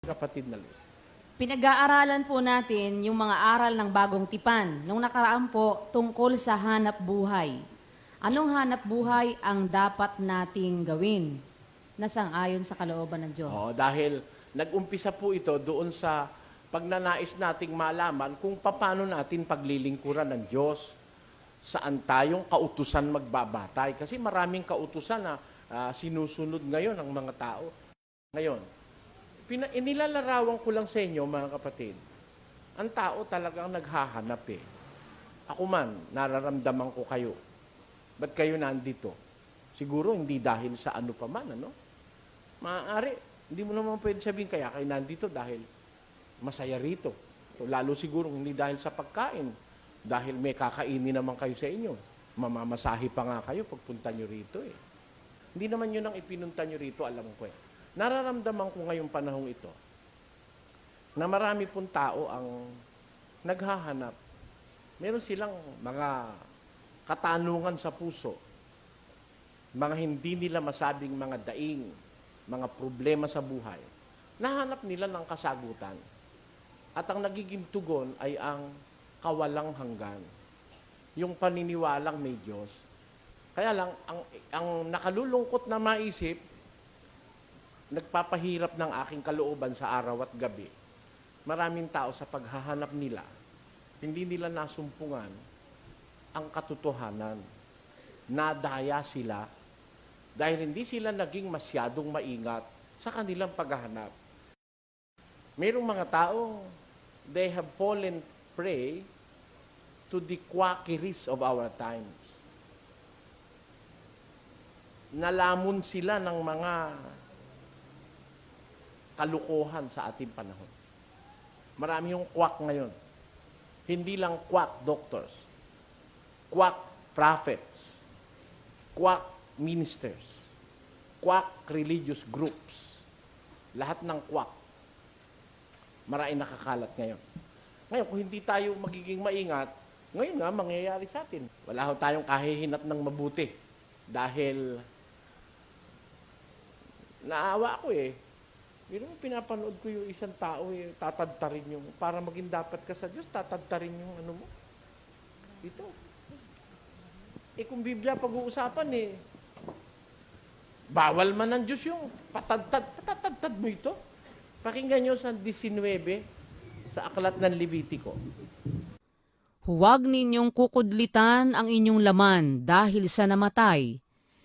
Kapatid na Luz. Pinag-aaralan po natin yung mga aral ng bagong tipan. Nung nakaraan po, tungkol sa hanap buhay. Anong hanap buhay ang dapat nating gawin na sang-ayon sa kalooban ng Diyos? Dahil nag-umpisa po ito doon sa pagnanais nating malaman kung paano natin paglilingkuran ng Diyos. Saan tayong kautusan magbabatay. Kasi maraming kautusan na sinusunod ngayon ng mga tao. Ngayon, inilalarawan ko lang sa inyo, mga kapatid, ang tao talagang naghahanap eh. Ako man, nararamdaman ko kayo. Ba't kayo nandito? Siguro hindi dahil sa ano pa man, ano? Maaari, hindi mo naman pwede sabihin kaya kayo nandito dahil masaya rito. So, lalo siguro hindi dahil sa pagkain, dahil may kakainin naman kayo sa inyo. Mamamasahi pa nga kayo pagpunta nyo rito eh. Hindi naman yun ang ipinunta nyo rito, alam ko eh. Nararamdaman ko ngayong panahong ito na marami pong tao ang naghahanap. Meron silang mga katanungan sa puso, mga hindi nila masabing mga daing, mga problema sa buhay. Nahanap nila ng kasagutan. At ang nagiging tugon ay ang kawalang hanggan. Yung paniniwalang may Diyos. Kaya lang, ang nakalulungkot na maisip, nagpapahirap ng aking kalooban sa araw at gabi. Maraming tao sa paghahanap nila, hindi nila nasumpungan ang katotohanan. Nadaya sila dahil hindi sila naging masyadong maingat sa kanilang paghahanap. Mayroong mga tao, they have fallen prey to the quackeries of our times. Nalamon sila ng mga kalukuhan sa ating panahon. Marami yung quack ngayon. Hindi lang quack doctors, quack prophets, quack ministers, quack religious groups. Lahat ng quack. Maraming nakakalat ngayon. Ngayon, kung hindi tayo magiging maingat, ngayon nga, mangyayari sa atin. Wala ho tayong kahihinat ng mabuti. Dahil, naawa ako eh. Pero pinapanood ko yung isang tao, tatadtarin yung, para maging dapat ka sa Diyos, tatadtarin yung ano mo. Ito. Kung Biblia pag-uusapan bawal man ng Diyos yung patadtad mo ito. Pakinggan nyo sa 19, sa aklat ng Levitico. Huwag ninyong kukudlitan ang inyong laman dahil sa namatay,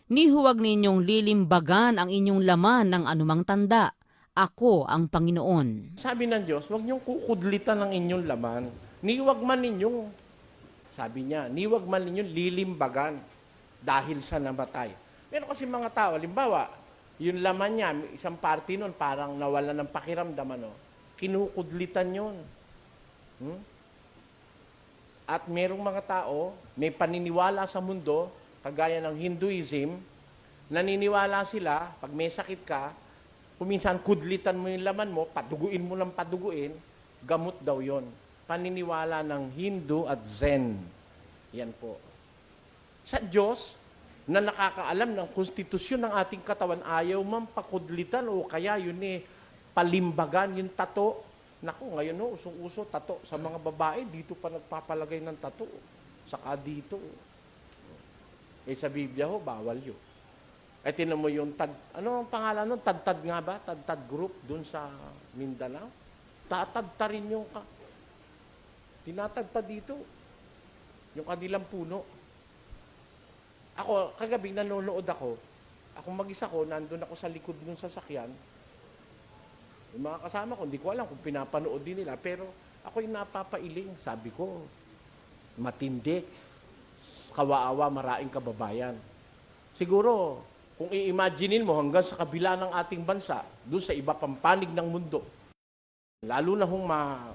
ni huwag ninyong lilimbagan ang inyong laman ng anumang tanda. Ako ang Panginoon. Sabi ng Diyos, huwag niyong kukudlitan ang inyong laman. Niwag man ninyong, sabi niya, niwag man ninyong lilimbagan dahil sa namatay. Meron kasi mga tao, halimbawa, yung laman niya, isang party nun, parang nawala ng pakiramdam, kinukudlitan yun. At merong mga tao, may paniniwala sa mundo, kagaya ng Hinduism, naniniwala sila, pag may sakit ka, kuminsan kudlitan mo yung laman mo, paduguin mo ng paduguin, gamot daw yon. Paniniwala ng Hindu at Zen. Yan po. Sa Diyos, na nakakaalam ng konstitusyon ng ating katawan, ayaw man pakudlitan o kaya yun palimbagan, yung tato. Naku, ngayon usong-uso tato. Sa mga babae, dito pa nagpapalagay ng tato. Saka dito. Sa Biblia bawal yun. Tinan mo yung ano ang pangalan nun? Tadtad nga ba? Tadtad group dun sa Mindanao? Tatadtarin yung tinatadtad dito. Yung kanilang puno. Ako, kagabi nanonood ako. Ako mag-isa ko, nandun ako sa likod ng sasakyan. Yung mga kasama ko, hindi ko alam kung pinapanood din nila. Pero ako yung napapailing. Sabi ko, matindi. Kawaawa, maraing kababayan. Siguro, kung i-imaginein mo hanggang sa kabila ng ating bansa, doon sa iba pang panig ng mundo, lalo na hong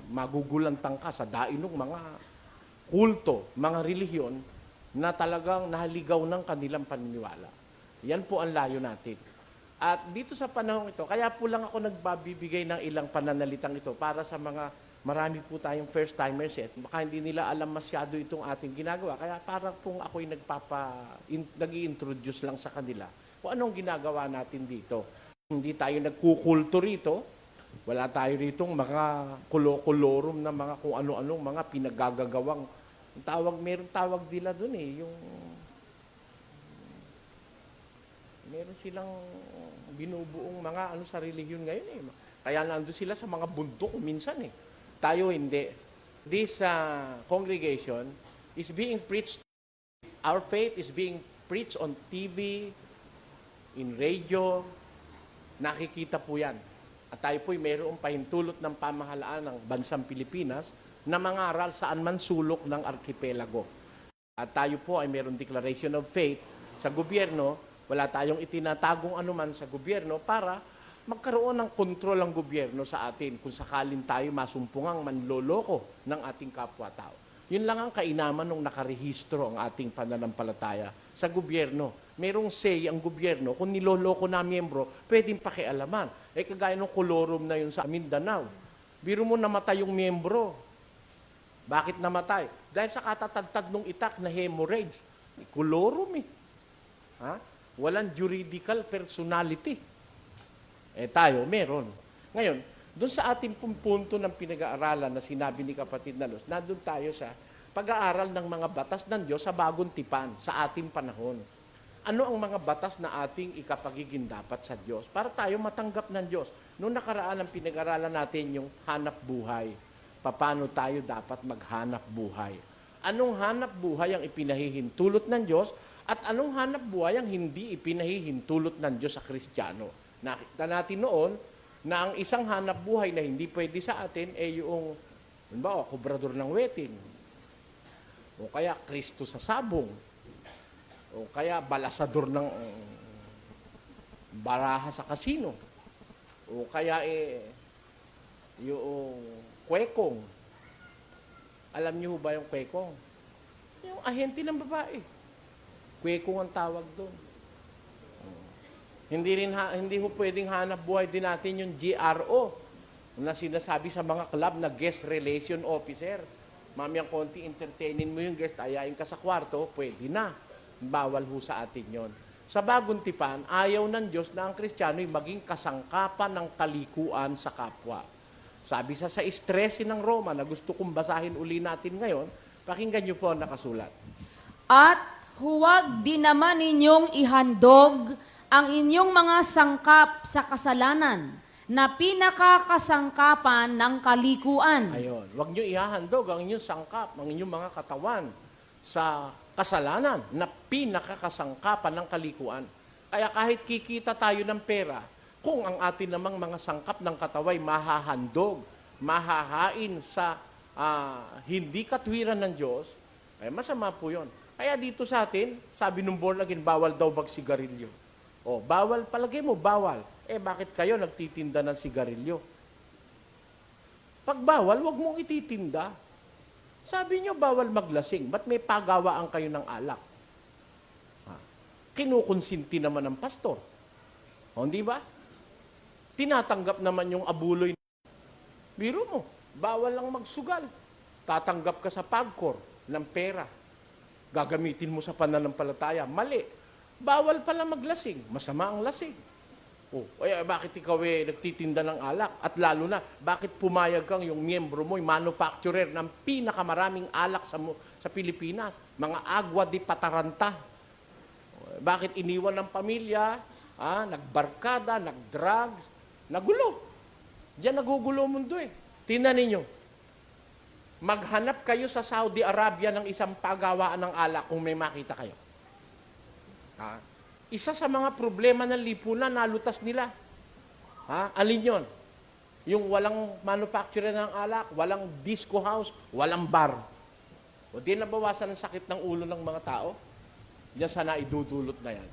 magugulantang ka sa dain ng mga kulto, mga relihiyon, na talagang nahaligaw ng kanilang paniniwala. Yan po ang layo natin. At dito sa panahon ito, kaya po lang ako nagbabibigay ng ilang pananalitang ito para sa mga marami po tayong first-timers baka hindi nila alam masyado itong ating ginagawa. Kaya parang kung ako'y nag-i-introduce lang sa kanila kung anong ginagawa natin dito. Hindi tayo nagkukulto rito, Wala tayo ritong mga kulo-kulorum na mga kung ano-anong mga pinagagagawang. Meron tawag nila dun eh, yung meron silang binubuong mga sa relihiyon ngayon eh. Kaya nandun sila sa mga bundok minsan eh. Tayo hindi. This congregation is being preached, our faith is being preached on TV, in radio, nakikita po yan. At tayo po'y mayroong pahintulot ng pamahalaan ng bansang Pilipinas na mangaral saan man sulok ng arkipelago. At tayo po ay mayroong declaration of faith sa gobyerno, wala tayong itinatagong anuman sa gobyerno para magkaroon ng kontrol ang gobyerno sa atin kung sakalin tayo masumpungang manloloko ng ating kapwa-tao. Yun lang ang kainaman nung nakarehistro ang ating pananampalataya sa gobyerno. Merong say ang gobyerno, kung niloloko na miyembro, pwedeng pakialaman. Eh kagaya ng kolorum na yun sa Mindanao. Biro mo namatay yung miyembro. Bakit namatay? Dahil sa katatagtad ng itak na hemorrhage. Kolorum eh. Ha? Walang juridical personality. Eh tayo, meron. Ngayon, doon sa ating punto ng pinag-aaralan na sinabi ni kapatid na Los, nandun tayo sa pag-aaral ng mga batas ng Diyos sa bagong tipan, sa ating panahon. Ano ang mga batas na ating ikapagiging dapat sa Diyos para tayo matanggap ng Diyos? Noong nakaraan ang pinag-aralan natin yung hanap buhay. Paano tayo dapat maghanap buhay? Anong hanap buhay ang ipinahihintulot ng Diyos at anong hanap buhay ang hindi ipinahihintulot ng Diyos sa Kristiyano? Nakita natin noon na ang isang hanap buhay na hindi pwede sa atin ay yung, kobrador ng wetin, o kaya Kristo sa sabong, o kaya balasador ng baraha sa kasino, o kaya yung kwekong. Alam niyo ba yung kwekong? Yung ahente ng babae. Kwekong ang tawag doon. Hindi ho pwedeng hanap buhay din natin yung GRO na sinasabi sa mga club na guest relation officer. Mamayang konti entertainin mo yung guest, ayayin ka sa kwarto, pwede na. Bawal ho sa atin yon. Sa bagong tipan, ayaw ng Diyos na ang Kristiyano'y maging kasangkapan ng kalikuan sa kapwa. Sabi sa 13 ng Roma na gusto kong basahin uli natin ngayon, pakinggan niyo po ang nakasulat. At huwag din naman ninyong ihandog ang inyong mga sangkap sa kasalanan na pinakakasangkapan ng kalikuan. Ayun, huwag niyo ihahandog ang inyong sangkap, ang inyong mga katawan sa kasalanan na pinakakasangkapan ng kalikuan. Kaya kahit kikita tayo ng pera, kung ang atin namang mga sangkap ng kataway mahahandog, mahahain sa hindi katwiran ng Diyos, ay masama po yun. Kaya dito sa atin, sabi nung born again, bawal daw magsigarilyo. O, bawal, palagay mo, bawal. Eh, bakit kayo nagtitinda ng sigarilyo? Pag bawal, wag mong ititinda. Sabi nyo, bawal maglasing. Ba't may pagawaan kayo ng alak? Kinukonsinti naman ng pastor. O, di ba? Tinatanggap naman yung abuloy. Biro mo, bawal lang magsugal. Tatanggap ka sa pagkor ng pera. Gagamitin mo sa pananampalataya. Mali. Bawal pala maglasing. Masama ang lasing. Oh, bakit ikaw nagtitinda ng alak? At lalo na, bakit pumayag kang yung miyembro mo, yung manufacturer ng pinakamaraming alak sa Pilipinas? Mga agwa di pataranta. Bakit iniwan ng pamilya? Nagbarkada, nagdrugs, nagulo. Diyan nagugulo mundo eh. Tingnan ninyo. Maghanap kayo sa Saudi Arabia ng isang pagawaan ng alak kung may makita kayo. Isa sa mga problema ng lipunan, nalutas nila. Alin yon? Yung walang manufacturer ng alak, walang disco house, walang bar. O di nabawasan ang sakit ng ulo ng mga tao? Diyan sana idudulot na yan.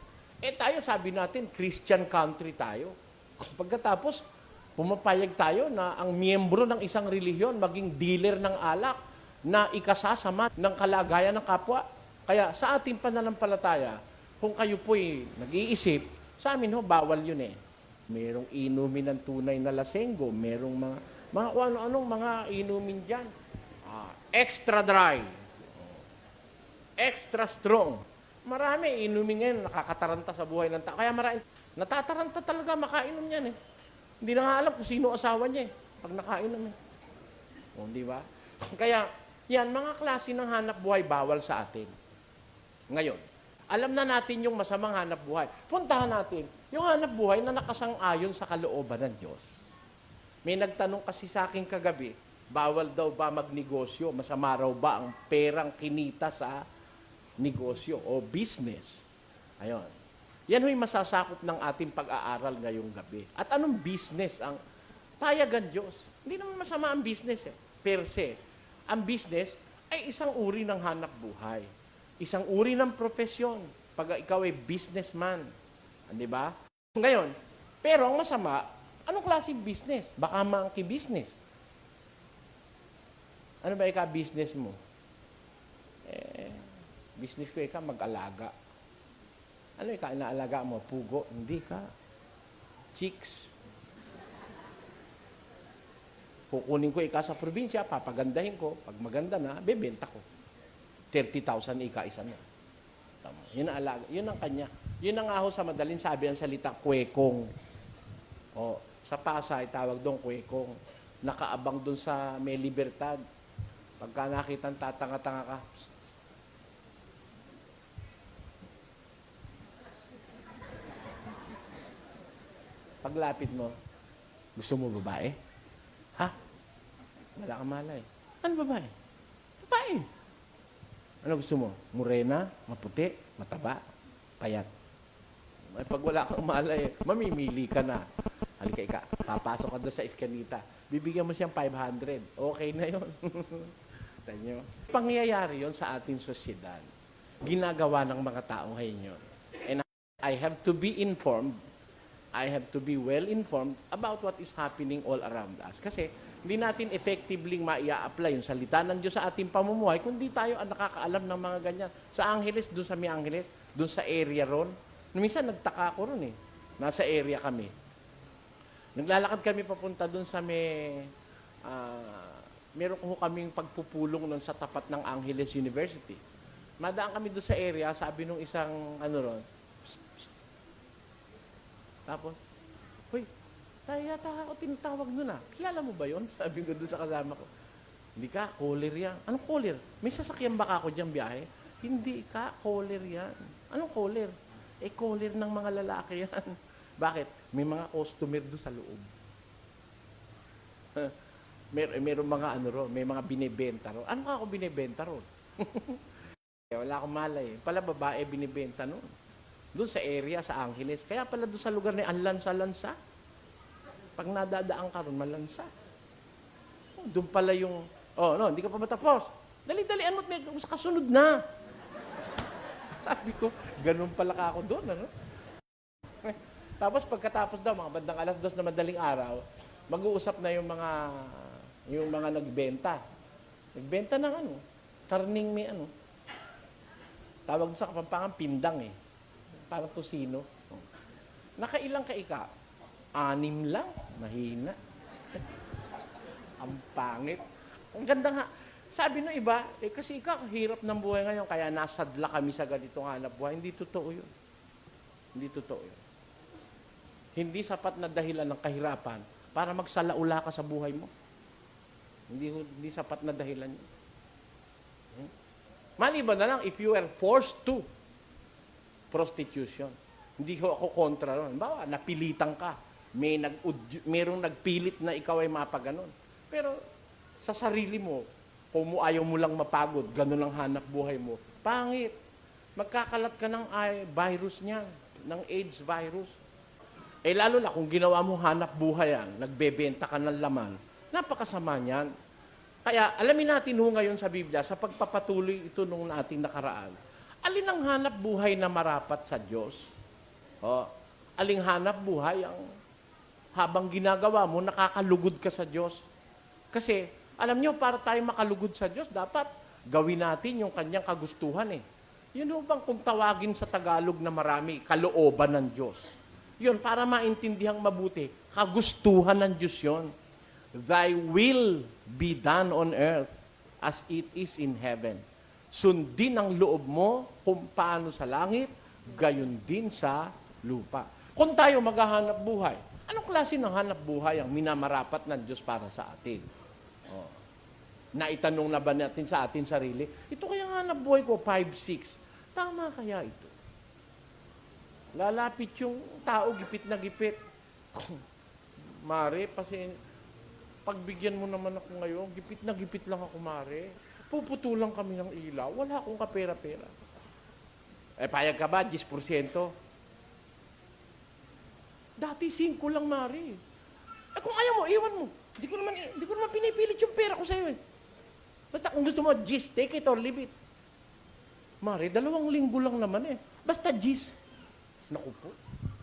Tayo sabi natin, Christian country tayo. Pagkatapos, pumapayag tayo na ang miyembro ng isang relihiyon maging dealer ng alak na ikasasama ng kalagayan ng kapwa. Kaya sa ating pananampalataya, kung kayo po'y nag-iisip, sa amin bawal yun eh. Merong inumin ng tunay na lasenggo, merong mga kung ano-anong mga inumin dyan. Extra dry, extra strong. Marami inumin ngayon, nakakataranta sa buhay ng tao. Kaya marami, natataranta talaga, makainom yan eh. Hindi na nga alam kung sino asawa niya eh. Pag nakain namin. O, di ba? Kaya, yan, mga klase ng hanap buhay bawal sa atin. Ngayon, alam na natin yung masamang hanap buhay. Puntahan natin yung hanap buhay na nakasang-ayon sa kalooban ng Diyos. May nagtanong kasi sa akin kagabi, bawal daw ba magnegosyo? Masama raw ba ang perang kinita sa negosyo o business? Ayon. Yan ho'y masasakop ng ating pag-aaral ngayong gabi. At anong business ang payagan Diyos? Hindi naman masama ang business eh, per se. Ang business ay isang uri ng hanap buhay. Isang uri ng profesyon. Pag ikaw ay businessman. Di ba? Ngayon, pero ang masama, anong klaseng business? Baka monkey business. Ano ba ika-business mo? Business ko ika mag-alaga. Ano ika inaalaga mo? Pugo? Hindi ka. Chicks. Kukunin ko ika sa probinsya, papagandahin ko. Pag maganda na, bebenta ko. 30,000 ika isa na. Tama. Yun ang alaga. Yun ang kanya. Yun ang aho sa madaling sabi ang salita, kwekong. O, sa Pasay, tawag doon kwekong. Nakaabang doon sa may libertad. Pagka nakita tatanga-tanga ka, psst, psst. Paglapit mo, gusto mo babae? Ha? Wala kang malay. Ano babae? Babae. Ano gusto mo? Morena, maputi, mataba, payat. Ay, pag wala kang malay, mamimili ka na. Halika ika, papasok ka doon sa iskanita. Bibigyan mo siyang 500. Okay na yon. Tanyo. Pangyayari yon sa ating sosyedad. Ginagawa ng mga tao ngayon yun. And I have to be informed. I have to be well informed about what is happening all around us. Kasi hindi natin effectively maia-apply yung salita ng Diyos sa ating pamumuhay kung di tayo ang nakakaalam ng mga ganyan. Sa Angeles, doon sa may Angeles, doon sa area ron. Minsan nagtaka ko ron eh. Nasa area kami. Naglalakad kami papunta doon sa may... meron ko kaming pagpupulong nun sa tapat ng Angeles University. Madaan kami doon sa area, sabi nung isang ano ron, psst, psst. Tapos, hoy, yata ako tinatawag nun ah. Kilala mo ba yon? Sabi ko doon sa kasama ko. Hindi ka, caller yan. Anong caller? May sasakyan baka ako diyang biyahe? Hindi ka, caller yan. Anong caller? Eh, caller ng mga lalaki yan. Bakit? May mga customer doon sa loob. Meron mga ano ro, may mga binibenta ro. Ano ka ako binibenta ro? Wala akong malay. Pala babae binibenta noon. Doon sa area, sa Angeles. Kaya pala doon sa lugar na ang lansa-lansa. Pag nadadaan ka ron, malansa. Oh, doon pala yung, oh, no, hindi ka pa matapos. Dali-dalian mo't may kasunod na. Sabi ko, ganun pala ka ako doon, ano? Tapos pagkatapos daw, mga bandang 2:00 na madaling araw, mag-uusap na yung mga nagbenta. Nagbenta ng ano, karning may ano. Tawag sa Kapampangan, pindang eh. Parang tosino. Nakailang ka ika? 6 lang. Mahina. Ang pangit. Ang ganda nga. Sabi ng iba, eh kasi ika, hirap ng buhay ngayon, kaya nasadla kami sa ganitong hanap buhay. Hindi totoo yun. Hindi totoo yun. Hindi sapat na dahilan ng kahirapan para magsalaula ka sa buhay mo. Hindi sapat na dahilan yun. Maliban na lang if you are forced to prostitution. Hindi ko ako kontra ron. Bawa, napilitan ka. Merong nagpilit na ikaw ay mapaganon. Pero sa sarili mo, kung ayaw mo lang mapagod, ganun ang hanap buhay mo, pangit. Magkakalat ka ng virus niyan, ng AIDS virus. Eh lalo na kung ginawa mo hanap buhay yan, nagbebenta ka ng laman, napakasama niyan. Kaya alamin natin ngayon sa Biblia, sa pagpapatuloy ito nung ating nakaraan, alin ang hanap buhay na marapat sa Diyos? O, aling hanap buhay ang habang ginagawa mo, nakakalugod ka sa Diyos? Kasi, alam nyo, para tayo makalugod sa Diyos, dapat gawin natin yung kanyang kagustuhan eh. Yun bang kung tawagin sa Tagalog na marami, kalooban ng Diyos. Yun, para maintindihang mabuti, kagustuhan ng Diyos yun. Thy will be done on earth as it is in heaven. Sundin ang loob mo kung paano sa langit, gayon din sa lupa. Kung tayo maghahanap buhay, Anong klase ng hanap buhay ang minamarapat ng Diyos para sa atin? Oh. Naitanong na ba natin sa atin sarili, ito kaya hanap buhay ko, 5-6. Tama kaya ito? Lalapit yung tao, gipit na gipit. Mare, pagbigyan mo naman ako ngayon, gipit na gipit lang ako, Mare. Puputulan kami ng ilaw, wala akong kapera-pera. Payag ka ba, 10%? Dati 5 lang, Mare. Kung ayaw mo, iwan mo. Di ko naman pinipilit yung pera ko sa'yo eh. Basta kung gusto mo, Gis, take it or leave it. Mare, 2 linggo lang naman eh. Basta Gis. Naku po,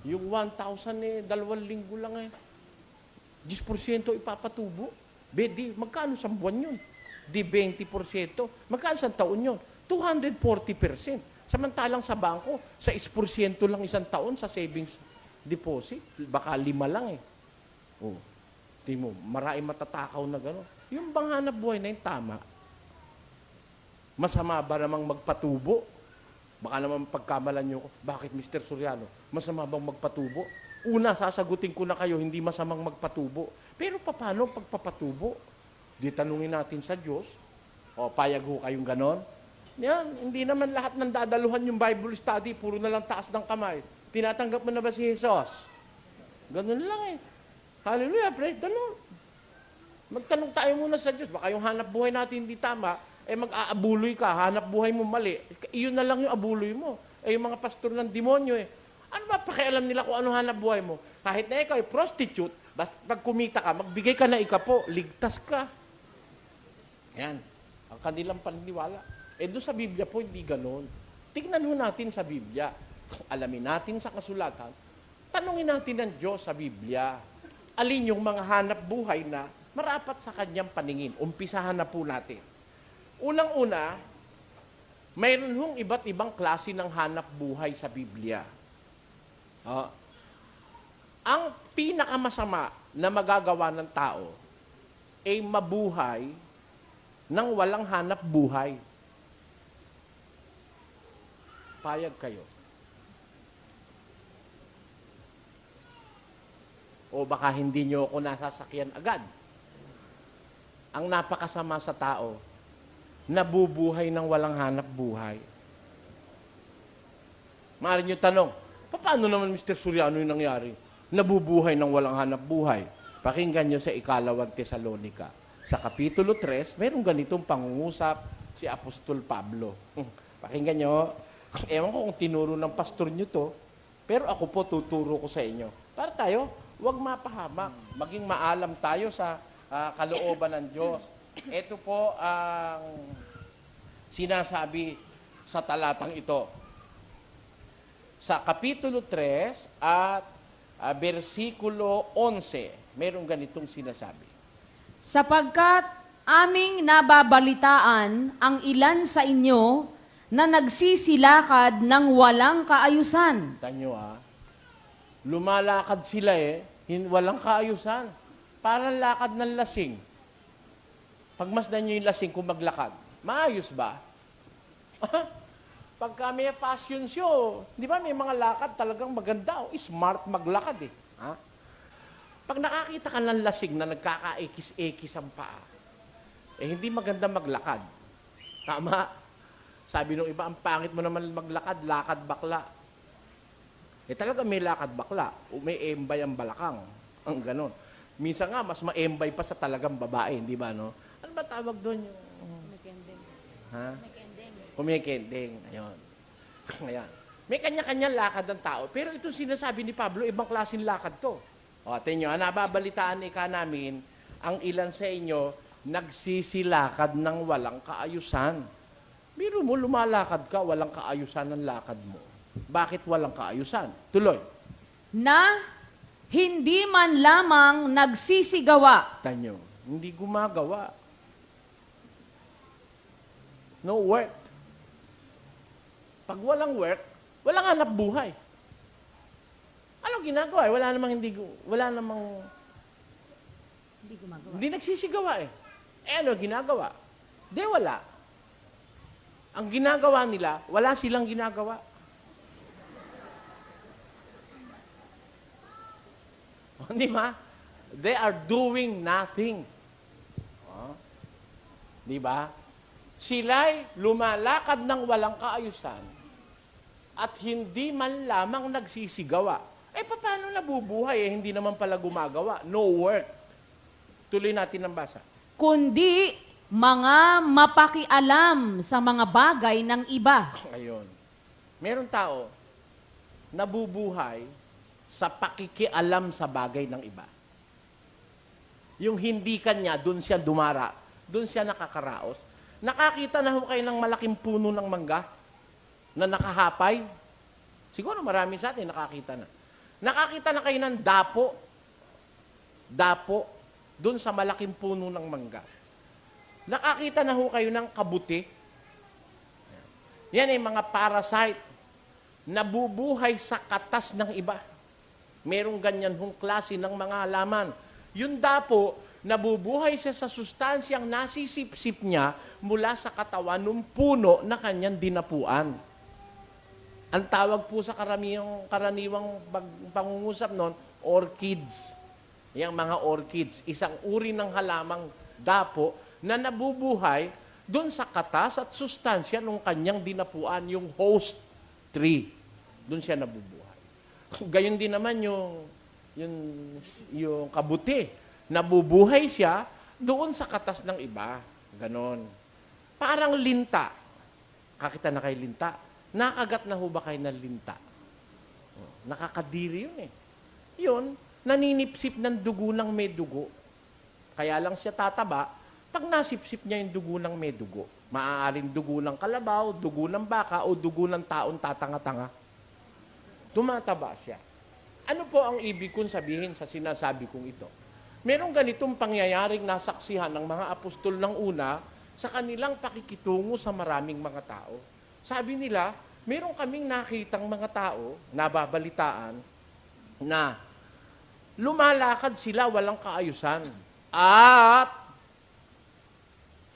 yung 1,000 2 linggo lang eh. 10% ipapatubo. Di, magkano sa buwan yun? Di 20%. Magkano sa taon yun? 240%. Samantalang sa bangko, sa 6% lang isang taon sa savings deposit. Baka 5 lang eh. Oh, tingin mo, maraming matatakaw na gano'n. Yung bang hanap buhay na yun, tama. Masama ba namang magpatubo? Baka naman pagkamalan nyo ko, bakit Mr. Soriano, masama bang magpatubo? Una, sasagutin ko na kayo, hindi masamang magpatubo. Pero paano pagpapatubo? Di tanungin natin sa Diyos. O, payag ho kayong ganon. Yan, hindi naman lahat ng dadaluhan yung Bible study, puro na lang taas ng kamay. Tinatanggap mo na ba si Jesus? Ganon lang eh. Hallelujah, praise the Lord. Magtanong tayo muna sa Diyos. Baka yung hanap buhay natin hindi tama, mag-aabuloy ka, hanap buhay mo mali. Iyon na lang yung abuloy mo. Yung mga pastor ng demonyo eh. Ano ba pakialam nila kung ano hanap buhay mo? Kahit na ikaw ay prostitute, basta pag kumita ka, magbigay ka na ikapo, ligtas ka. Yan. Ang kanilang paniniwala. Doon sa Biblia po, hindi ganon. Tignan ho natin sa Biblia. Alamin natin sa kasulatan. Tanungin natin ng Diyos sa Biblia. Alin yung mga hanap buhay na marapat sa kanyang paningin. Umpisahan na po natin. Unang-una, mayroon hong iba't ibang klase ng hanap buhay sa Biblia. Ang pinakamasama na magagawa ng tao ay mabuhay nang walang hanap buhay. Payag kayo. O baka hindi nyo ako nasasakyan agad. Ang napakasama sa tao, nabubuhay ng walang hanap buhay. Maaari nyo tanong, paano naman Mr. Soriano yung nangyari? Nabubuhay ng walang hanap buhay. Pakinggan nyo sa 2 Tesalonica. Sa Kapitulo 3, mayroong ganitong pangungusap si Apostol Pablo. Pakinggan nyo. Ewan ko kung tinuro ng pastor nyo to, pero ako po tuturo ko sa inyo. Para tayo, huwag mapahamak. Maging maalam tayo sa kalooban ng Diyos. Ito po ang sinasabi sa talatang ito. Sa Kapitulo 3 at versikulo 11, mayroong ganitong sinasabi. Sapagkat aming nababalitaan ang ilan sa inyo na nagsisilakad ng walang kaayusan. Tanyo lumalakad sila walang kaayusan. Parang lakad ng lasing. Pagmasdan nyo yung lasing kung maglakad, maayos ba? Pagka may fashion show, di ba may mga lakad talagang maganda smart maglakad eh. Pag nakakita ka ng lasing na nagkaka-ekis-ekis ang paa, hindi maganda maglakad. Tama? Sabi nung iba, ang pangit mo naman maglakad, lakad bakla. Talaga may lakad bakla, may embay ang balakang. Ang ganon. Minsan nga, mas maembay pa sa talagang babae, di ba, no? Ano ba tawag doon yung... Kumikending. Ha? Kumikending. Kumikending. Ayun. Ayan. May kanya-kanya lakad ng tao. Pero ito sinasabi ni Pablo, ibang klaseng lakad to. Tingnan nyo, nababalitaan namin, ang ilan sa inyo, nagsisilakad ng walang kaayusan. Biro mo, lumalakad ka, walang kaayusan ang lakad mo. Bakit walang kaayusan? Tuloy. Na hindi man lamang nagsisigawa. Tanyo, hindi gumagawa. No work. Pag walang work, walang hanap buhay. Anong ginagawa? Wala namang Hindi gumagawa. hindi nagsisigawa ano ginagawa? Wala. Ang ginagawa nila, wala silang ginagawa. Di ba? They are doing nothing. Oh. Di ba? Sila'y lumalakad ng walang kaayusan at hindi man lamang nagsisigawa. Paano nabubuhay? Hindi naman pala gumagawa. No work. Tuloy natin ang basa. Kundi mga mapakialam sa mga bagay ng iba. Ayun. Meron tao nabubuhay sa pakikialam sa bagay ng iba. Yung hindi kanya, doon siya dumara. Doon siya nakakaraos. Nakakita na ho kayo ng malaking puno ng mangga na nakahapay? Siguro marami sa atin nakakita na. Nakakita na kayo ng dapo. Dapo. Doon sa malaking puno ng mangga. Nakakita na ho kayo ng kabuti. Yan ay mga parasite. Nabubuhay sa katas ng iba. Merong ganyan hong klase ng mga halaman. Yung dapo, nabubuhay siya sa sustansyang nasisip-sip niya mula sa katawan ng puno na kanyang dinapuan. Ang tawag po sa karaniwang pangungusap noon, orchids. Yang mga orchids, isang uri ng halamang dapo na nabubuhay doon sa katas at sustansya ng kanyang dinapuan, yung host tree. Doon siya nabubuhay. Gayon din naman yung kabuti. Nabubuhay siya doon sa katas ng iba. Ganon. Parang linta. Kakita na kay linta. Nakagat na ho ba kayo ng linta? Nakakadiri yun eh. Yun, naninipsip ng dugo ng may dugo. Kaya lang siya tataba pag nasipsip niya yung dugo ng may dugo. Maaaring dugo ng kalabaw, dugo ng baka, o dugo ng taon tatanga-tanga. Tumataba siya. Ano po ang ibig kong sabihin sa sinasabi kong ito? Merong ganitong pangyayaring nasaksihan ng mga apostol ng una sa kanilang pakikitungo sa maraming mga tao. Sabi nila, meron kaming nakitang mga tao, nababalitaan, na lumalakad sila walang kaayusan. At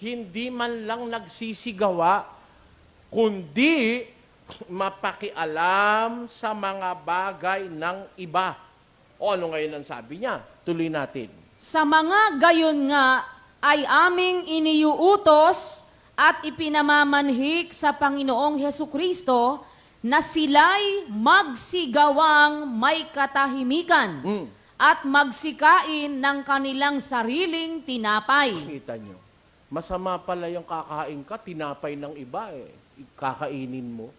hindi man lang nagsisigawa, kundi mapakialam sa mga bagay ng iba. O ano ngayon ang sabi niya? Tuloy natin. Sa mga gayon nga ay aming iniuutos at ipinamamanhik sa Panginoong Hesukristo na sila'y magsigawang may katahimikan at magsikain ng kanilang sariling tinapay. Kita nyo, masama pala yung kakain ka, tinapay ng iba kakainin mo.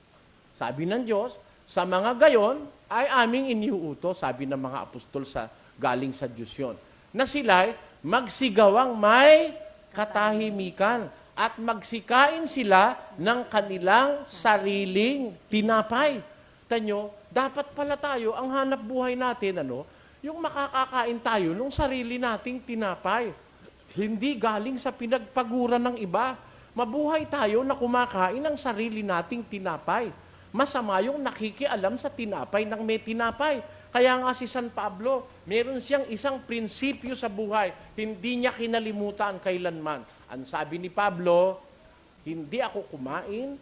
Sabi ng Diyos, sa mga gayon ay aming iniuutos, sabi ng mga apostol galing sa Diyos yun, na sila'y magsigawang may katahimikan at magsikain sila ng kanilang sariling tinapay. Tanyo, dapat pala tayo, ang hanap buhay natin, yung makakakain tayo ng sarili nating tinapay. Hindi galing sa pinagpaguran ng iba. Mabuhay tayo na kumakain ng sarili nating tinapay. Masama yung nakikialam sa tinapay ng may tinapay. Kaya nga si San Pablo, meron siyang isang prinsipyo sa buhay. Hindi niya kinalimutan kailanman. Ang sabi ni Pablo, hindi ako kumain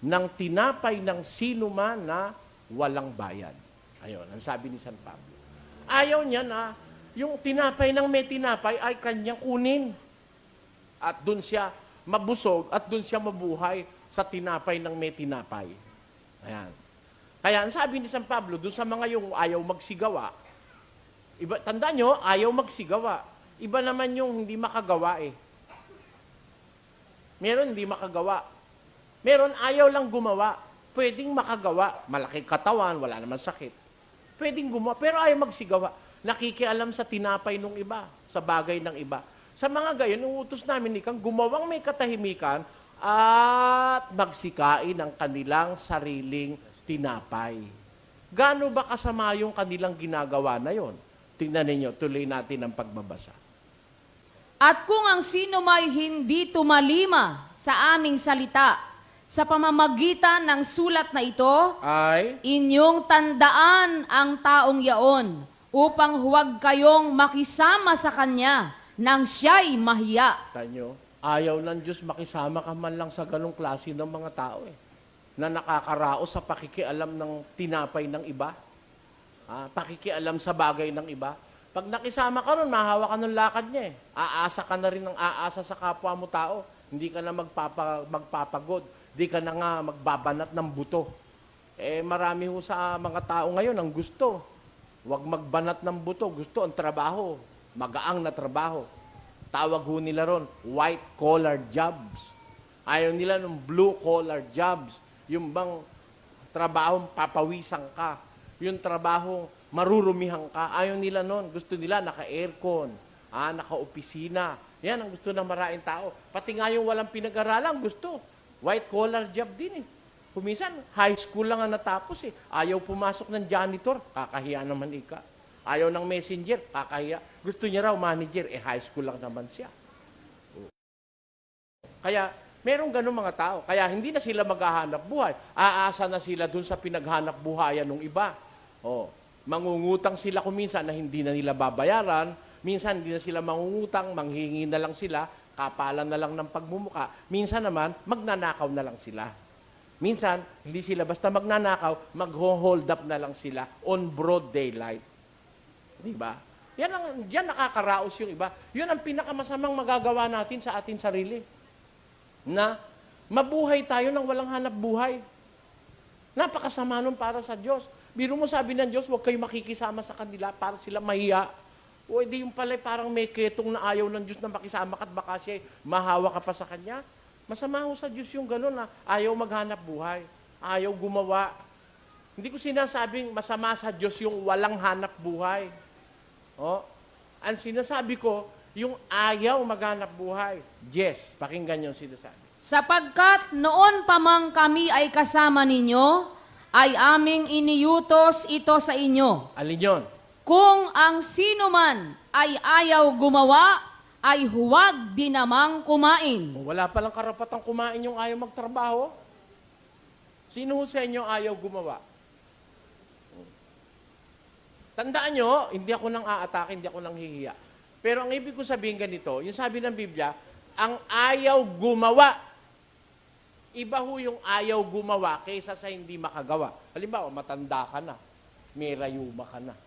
ng tinapay ng sino man na walang bayad. Ayun, ang sabi ni San Pablo. Ayaw niya na yung tinapay ng may tinapay ay kanyang kunin. At doon siya mabusog at doon siya mabuhay sa tinapay ng may tinapay. Ayan. Kaya ang sabi ni San Pablo, doon sa mga yung ayaw magsigawa, tandaan nyo, ayaw magsigawa. Iba naman yung hindi makagawa eh. Meron hindi makagawa. Meron ayaw lang gumawa. Pwedeng makagawa. Malaki katawan, wala naman sakit. Pwedeng gumawa, pero ayaw magsigawa. Nakikialam sa tinapay ng iba, sa bagay ng iba. Sa mga gayon, uutos namin ikang gumawang may katahimikan at magsikain ang kanilang sariling tinapay. Gaano ba kasama yung kanilang ginagawa na yon? Tingnan ninyo, tuloy natin ang pagbabasa. At kung ang sino may hindi tumalima sa aming salita, sa pamamagitan ng sulat na ito, Ay, inyong tandaan ang taong yaon upang huwag kayong makisama sa kanya nang siya'y mahiya. tanyo, ayaw ng Diyos makisama ka man lang sa ganong klase ng mga tao na nakakaraos sa pakikialam ng tinapay ng iba. pakikialam sa bagay ng iba. Pag nakisama ka ron, mahawa ka ng lakad niya eh. Aasa ka na rin ng aasa sa kapwa mo tao. Hindi ka na magpapagod. Hindi ka na nga magbabanat ng buto. Marami ho sa mga tao ngayon ang gusto. Huwag magbanat ng buto. Gusto ang trabaho. Magaang na trabaho. Tawag ho nila ron, white-collar jobs. Ayaw nila ng blue-collar jobs. Yung bang trabahong papawisan ka. Yung trabahong marurumihan ka. Ayaw nila nun. Gusto nila naka-aircon, naka-opisina. Yan ang gusto ng maraming tao. Pati nga yung walang pinag-aralan, gusto. White-collar job din eh. Kuminsan, high school lang ang natapos eh. Ayaw pumasok ng janitor, kakahiya naman ika. Ayaw ng messenger, kakahiya. Gusto niya raw manager, high school lang naman siya. Kaya, merong ganun mga tao. Kaya hindi na sila maghahanap buhay. Aasa na sila dun sa pinaghanap buhayan ng iba. Mangungutang sila kuminsan na hindi na nila babayaran. Minsan hindi na sila mangungutang, manghingi na lang sila, kapalan na lang ng pagmumuka. Minsan naman, magnanakaw na lang sila. Minsan, hindi sila basta magnanakaw, mag-hold up na lang sila on broad daylight. Di ba? Yan nakakaraos yung iba. Yun ang pinakamasamang magagawa natin sa ating sarili. Na mabuhay tayo ng walang hanap buhay. Napakasama nun para sa Diyos. Biro mo sabi ng Diyos, huwag kayo makikisama sa kanila para sila mahiya. O hindi yung pala parang may ketong na ayaw ng Diyos na makisama ka at baka siya mahawa ka pa sa Kanya. Masama ho sa Diyos yung gano'n na ayaw maghanap buhay, ayaw gumawa. Hindi ko sinasabing masama sa Diyos yung walang hanap buhay. Ang sinasabi ko, yung ayaw maghanap buhay. Yes, pakinggan yung sinasabi. Sapagkat noon pa mang kami ay kasama ninyo, ay aming iniutos ito sa inyo. Alin yun? Kung ang sino man ay ayaw gumawa, ay huwag dinamang kumain. Wala palang karapatang kumain yung ayaw magtrabaho. Sino ho sa inyo ayaw gumawa? Tandaan nyo, hindi ako nang aatake, hindi ako nang hihiya. Pero ang ibig ko sabihin ganito, yung sabi ng Biblia, ang ayaw gumawa, iba ho yung ayaw gumawa kaysa sa hindi makagawa. Halimbawa, matanda ka na, may rayuma ka na.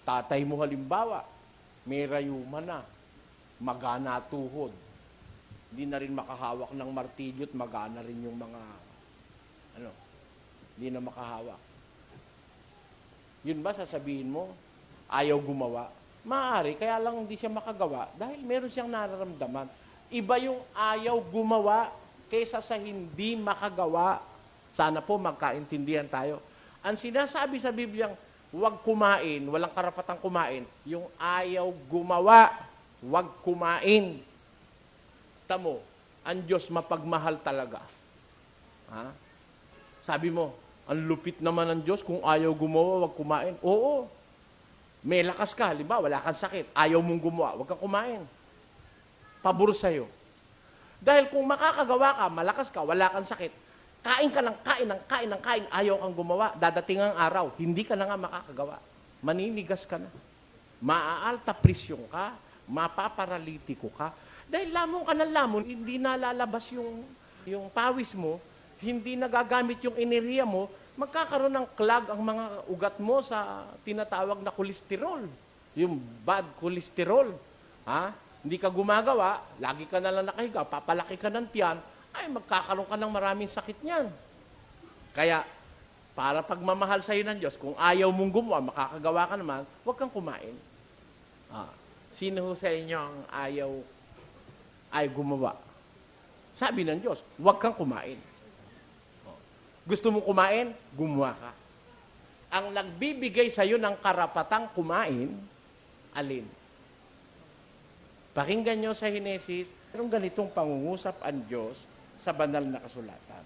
Tatay mo halimbawa, may rayuma na, magana tuhod. Hindi na rin makahawak ng martilyo at magana rin yung mga, hindi na makahawak. Yun ba sasabihin mo, ayaw gumawa? Maaari, kaya lang hindi siya makagawa dahil meron siyang nararamdaman. Iba yung ayaw gumawa kaysa sa hindi makagawa. Sana po magkaintindihan tayo. Ang sinasabi sa Bibliang, huwag kumain, walang karapatang kumain, yung ayaw gumawa, huwag kumain. Tamo, ang Diyos mapagmahal talaga. Sabi mo, ang lupit naman ng Diyos kung ayaw gumawa, huwag kumain. Oo, may lakas ka, halimbawa, wala kang sakit, ayaw mong gumawa, huwag kang kumain. Pabor sa'yo. Dahil kung makakagawa ka, malakas ka, wala kang sakit, kain ka ng kain, ayaw kang gumawa, dadating ang araw, hindi ka na nga makakagawa. Maninigas ka na. Maaalta presyon ka, mapaparalitiko ka. Dahil lamon ka ng lamon, hindi nalalabas yung pawis mo, hindi nagagamit yung enerhiya mo, magkakaroon ng clog ang mga ugat mo sa tinatawag na kolesterol. Yung bad cholesterol. Hindi ka gumagawa, lagi ka na lang nakahiga, papalaki ka ng tiyan, ay magkakaroon ka ng maraming sakit niyan. Kaya, para pagmamahal sa'yo ng Diyos, kung ayaw mong gumawa, makakagawa ka naman, huwag kang kumain. Sino ho sa inyo ang ay gumawa? Sabi ng Diyos, huwag kang kumain. Gusto mo kumain? Gumawa ka. Ang nagbibigay sa'yo ng karapatang kumain, alin? Pakinggan nyo sa Henesis, merong ganitong pangungusap ang Diyos sa banal na kasulatan.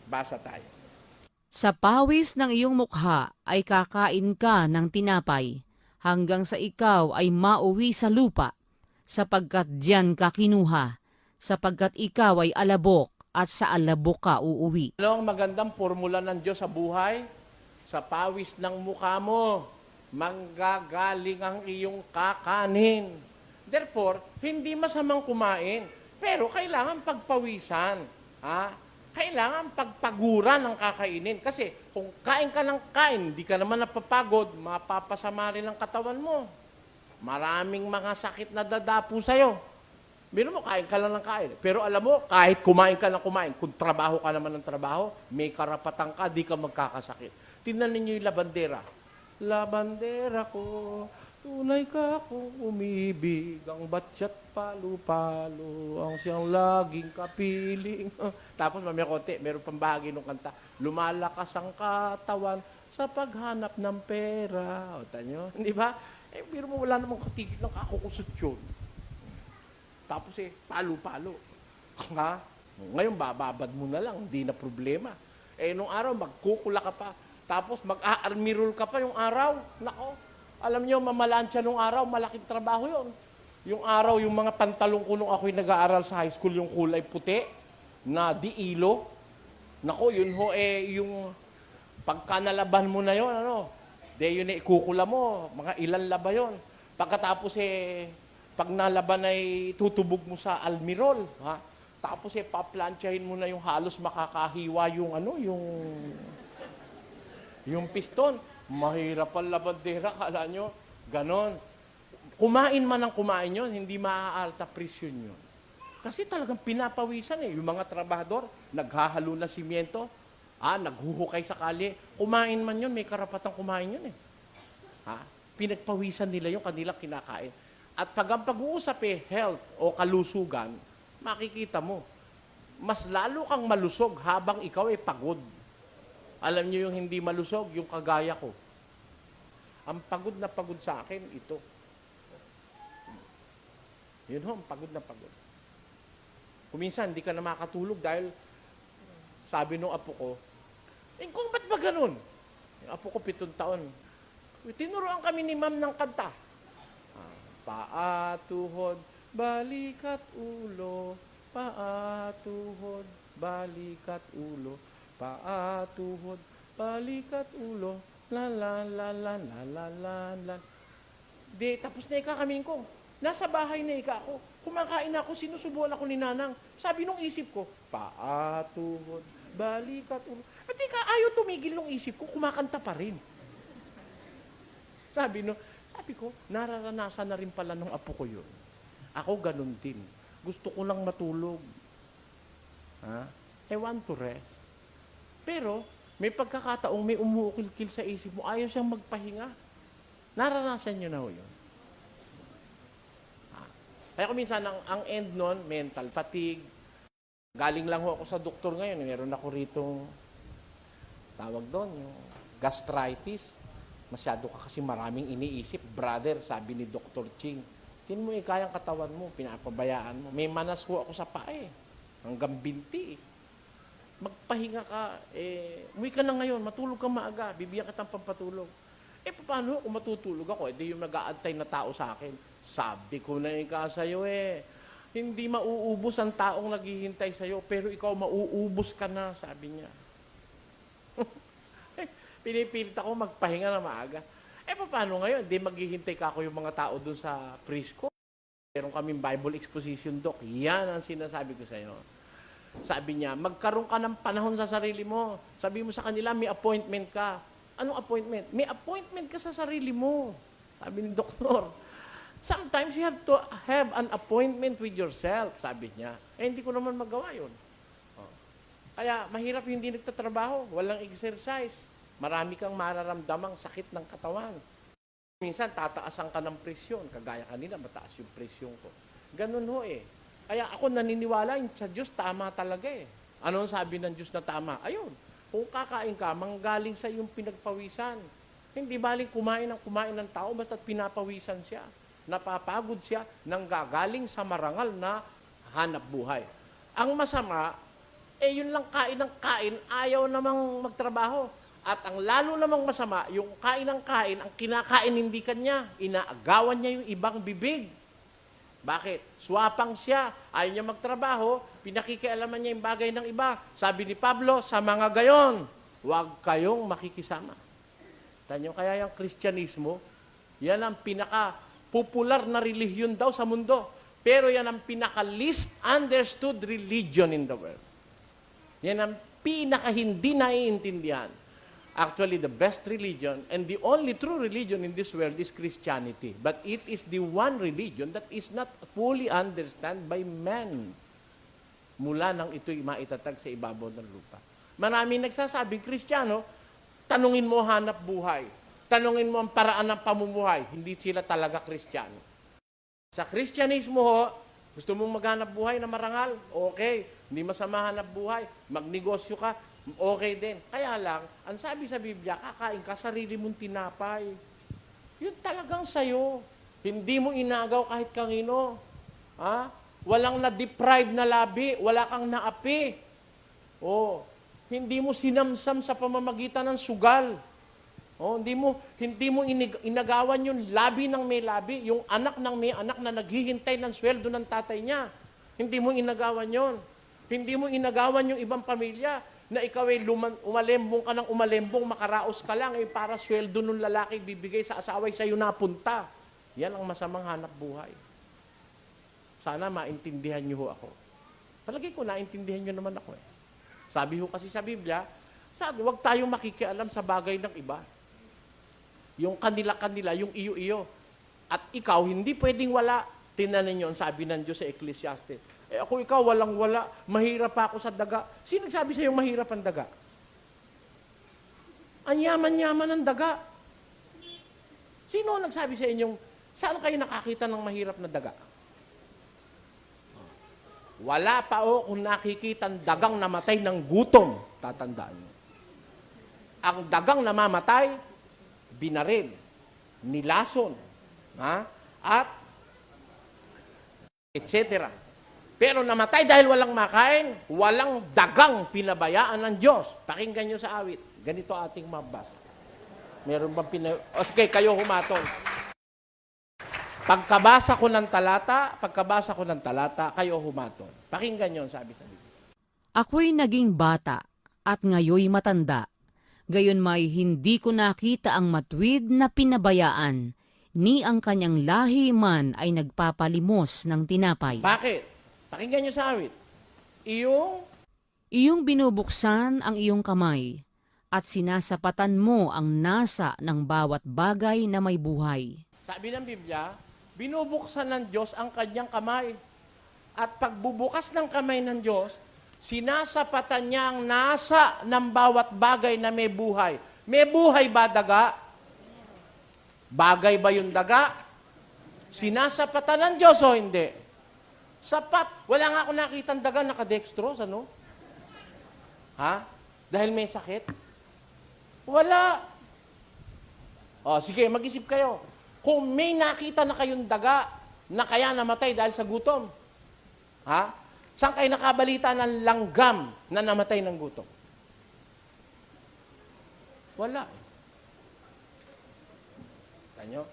Basa tayo. Sa pawis ng iyong mukha ay kakain ka ng tinapay, hanggang sa ikaw ay mauwi sa lupa, sapagkat diyan ka kinuha, sapagkat ikaw ay alabok, at sa alabok ka uuwi. Ano ang magandang formula ng Diyos sa buhay? Sa pawis ng mukha mo, manggagaling ang iyong kakanin. Therefore, hindi masamang kumain, pero kailangan pagpawisan. kailangan pagpaguran ng kakainin. Kasi kung kain ka ng kain, hindi ka naman napapagod, mapapasama rin ang katawan mo. Maraming mga sakit na dadapo sa'yo. Biro mo, kain ka lang ng kain. Pero alam mo, kahit kumain ka ng kumain, kung trabaho ka naman ng trabaho, may karapatan ka, di ka magkakasakit. Tingnan ninyo yung labandera. Labandera ko, tunay ka kung umibig, ang batsyat palo-palo, ang siyang laging kapiling. Tapos mamaya konti, meron pang bahagi ng kanta, lumalakas ang katawan sa paghanap ng pera. O, tanyo, di ba? Eh, biro mo, wala namang katigil ng kakukusot yun. Tapos palo-palo. Ha? Ngayon, bababad mo na lang, hindi na problema. Eh, nung araw, magkukula ka pa. Tapos, mag-a-army roll ka pa yung araw. Nako, alam niyo, mamalansya nung araw, malaking trabaho yon. Yung araw, yung mga pantalong ko nung ako'y nag-aaral sa high school, yung kulay puti, na diilo. Nako, yun ho, yung pagka nalaban mo na yon, yun ikukula mo, mga ilan laba yon. Pagkatapos pag nalaban ay tutubog mo sa almirol, ha? Tapos paplansyahin mo na yung halos makakahiwa yung piston. Mahirap ang labandera, kala nyo, ganon. Kumain man ang kumain yun, hindi maaalta presyon yun. Kasi talagang pinapawisan yung mga trabahador, naghahalo na simyento, naghuhukay sa kalye, kumain man yun, may karapatang kumain yun Ha? Pinagpawisan nila yung kanilang kinakain. At pag ang pag-uusap health o kalusugan, makikita mo, mas lalo kang malusog habang ikaw pagod. Alam niyo yung hindi malusog, yung kagaya ko. Ang pagod na pagod sa akin, ito. Yun ho, pagod na pagod. Kuminsan, hindi ka na makatulog dahil sabi nung apo ko, kung ba't ba ganun? Yung apo ko 7 taon. Tinuruan kami ni ma'am ng kanta. Paa, tuhod, balikat ulo. Paa, tuhod, balikat ulo. Paa, tuhod, balikat ulo. La la la la la la la la. Di, tapos na kami ko. Nasa bahay na ako. Kumakain ako, sinusubuan ako ni Nanang. Sabi nung isip ko, paa, tuhod, balikat ulo. At ayaw tumigil nung isip ko, kumakanta pa rin. Sabi ko, nararanasan na rin pala nung apo ko yun. Ako ganun din. Gusto ko lang matulog. I want to rest. Pero, may pagkakataong may umuukil-kil sa isip mo, ayaw siyang magpahinga. Naranasan niyo na ho yun. Kaya kung minsan, ang end nun, mental fatigue. Galing lang ho ako sa doktor ngayon. Meron ako ritong, tawag doon, yung gastritis. Masyado ka kasi maraming iniisip. Brother, sabi ni Dr. Ching, tin mo kayang katawan mo, pinapabayaan mo. May manas ho ako sa paa hanggang binti Magpahinga ka, umuwi ka na ngayon, matulog ka maaga, bibigyan ka ng pampatulog. Paano kung matutulog ako? Di yung nag-aantay na tao sa akin. Sabi ko na sa'yo hindi mauubos ang taong naghihintay sa'yo, pero ikaw mauubos ka na, sabi niya. Pinipilit ako magpahinga na maaga. Paano ngayon? Di maghihintay ka ako yung mga tao dun sa preschool. Meron kaming Bible exposition, Doc. Yan ang sinasabi ko sa'yo. Sabi niya, magkaroon ka ng panahon sa sarili mo. Sabi mo sa kanila, may appointment ka. Anong appointment? May appointment ka sa sarili mo. Sabi ni doktor. Sometimes you have to have an appointment with yourself, sabi niya. Hindi ko naman magawa yun. Kaya mahirap yung hindi nagtatrabaho, walang exercise. Marami kang mararamdamang sakit ng katawan. Minsan, tataasan ka ng presyon. Kagaya kanina, mataas yung presyon ko. Ganun ho Kaya ako naniniwala sa Diyos, tama talaga Ano ang sabi ng Diyos na tama? Ayun, kung kakain ka, manggaling sa iyong pinagpawisan. Hindi baling kumain ng tao, basta pinapawisan siya. Napapagod siya nang gagaling sa marangal na hanap buhay. Ang masama, yun lang kain ng kain, ayaw namang magtrabaho. At ang lalo namang masama, yung kain ng kain, ang kinakain hindi kanya, inaagawan niya yung ibang bibig. Bakit? Swapang siya, ayaw niya magtrabaho, pinakikialaman niya yung bagay ng iba. Sabi ni Pablo, sa mga gayon, huwag kayong makikisama. Tanyo, kaya yung Kristyanismo, yan ang pinaka-popular na relihiyon daw sa mundo. Pero yan ang pinaka-least understood religion in the world. Yan ang pinaka hindi naiintindihan. Actually, the best religion and the only true religion in this world is Christianity. But it is the one religion that is not fully understood by men. Mula nang ito'y maitatag sa ibabaw ng lupa. Maraming nagsasabing, Kristiyano, tanungin mo hanap buhay. Tanungin mo ang paraan ng pamumuhay. Hindi sila talaga Kristiyano. Sa Kristyanismo ho, gusto mong maghanap buhay na marangal? Okay. Hindi masama hanap buhay. Magnegosyo ka? Okay din. Kaya lang, ang sabi sa Biblia, kakain ka sarili mong tinapay. Yun talagang sayo. Hindi mo inagaw kahit kanino. Ha? Walang na-deprive na labi. Wala kang naapi. Oh. Hindi mo sinamsam sa pamamagitan ng sugal. Oh, hindi mo inagawan yung labi ng may labi, yung anak ng may anak na naghihintay ng sweldo ng tatay niya. Hindi mo inagawan yon. Hindi mo inagawan yung ibang pamilya na ikaw ay umalembong ka ng umalembong, makaraos ka lang, para sweldo ng lalaki bibigay sa asawa sa'yo napunta. Yan ang masamang hanap buhay. Sana maintindihan niyo ho ako. Palagi ko naintindihan niyo naman ako eh. Sabi ho kasi sa Biblia, huwag tayong makikialam sa bagay ng iba. Yung kanila-kanila, yung iyo-iyo. At ikaw, hindi pwedeng wala. Tinanin yun, sabi ng Diyos sa Ecclesiastes. Ako ikaw, walang-wala. Mahirap pa ako sa daga. Sino nagsabi sa'yo mahirap ang daga? Ang yaman-yaman ng daga. Sino nagsabi sa inyong, saan kayo nakakita ng mahirap na daga? Wala pa o kung nakikita ang dagang namatay ng gutom. Tatandaan mo. Ang dagang namamatay, binaril, nilason, at etc. Pero namatay dahil walang makain, walang dagang pinabayaan ng Diyos. Pakinggan nyo sa awit. Ganito ating mabasa. Meron bang sige, kayo humatol. Pagkabasa ko ng talata, kayo humatol. Pakinggan nyo, sabi sa Biblia. Ako'y naging bata at ngayoy matanda. Gayon may hindi ko nakita ang matuwid na pinabayaan, ni ang kanyang lahi man ay nagpapalimos ng tinapay. Bakit? Pakinggan nyo sa awit. Iyong binubuksan ang iyong kamay, at sinasapatan mo ang nasa ng bawat bagay na may buhay. Sabi ng Biblia, binubuksan ng Diyos ang kanyang kamay. At pagbubukas ng kamay ng Diyos, sinasapatan niya ang nasa ng bawat bagay na may buhay. May buhay ba daga? Bagay ba yung daga? Sinasapatan ng Diyos o hindi? Sapat. Wala nga ako nakitang daga nakadextrose, ano? Ha? Dahil may sakit? Wala. O, sige, mag-isip kayo. Kung may nakita na kayong daga na kaya namatay dahil sa gutom, ha? Saan kayo nakabalita ng langgam na namatay ng gutom? Wala. Tanyo?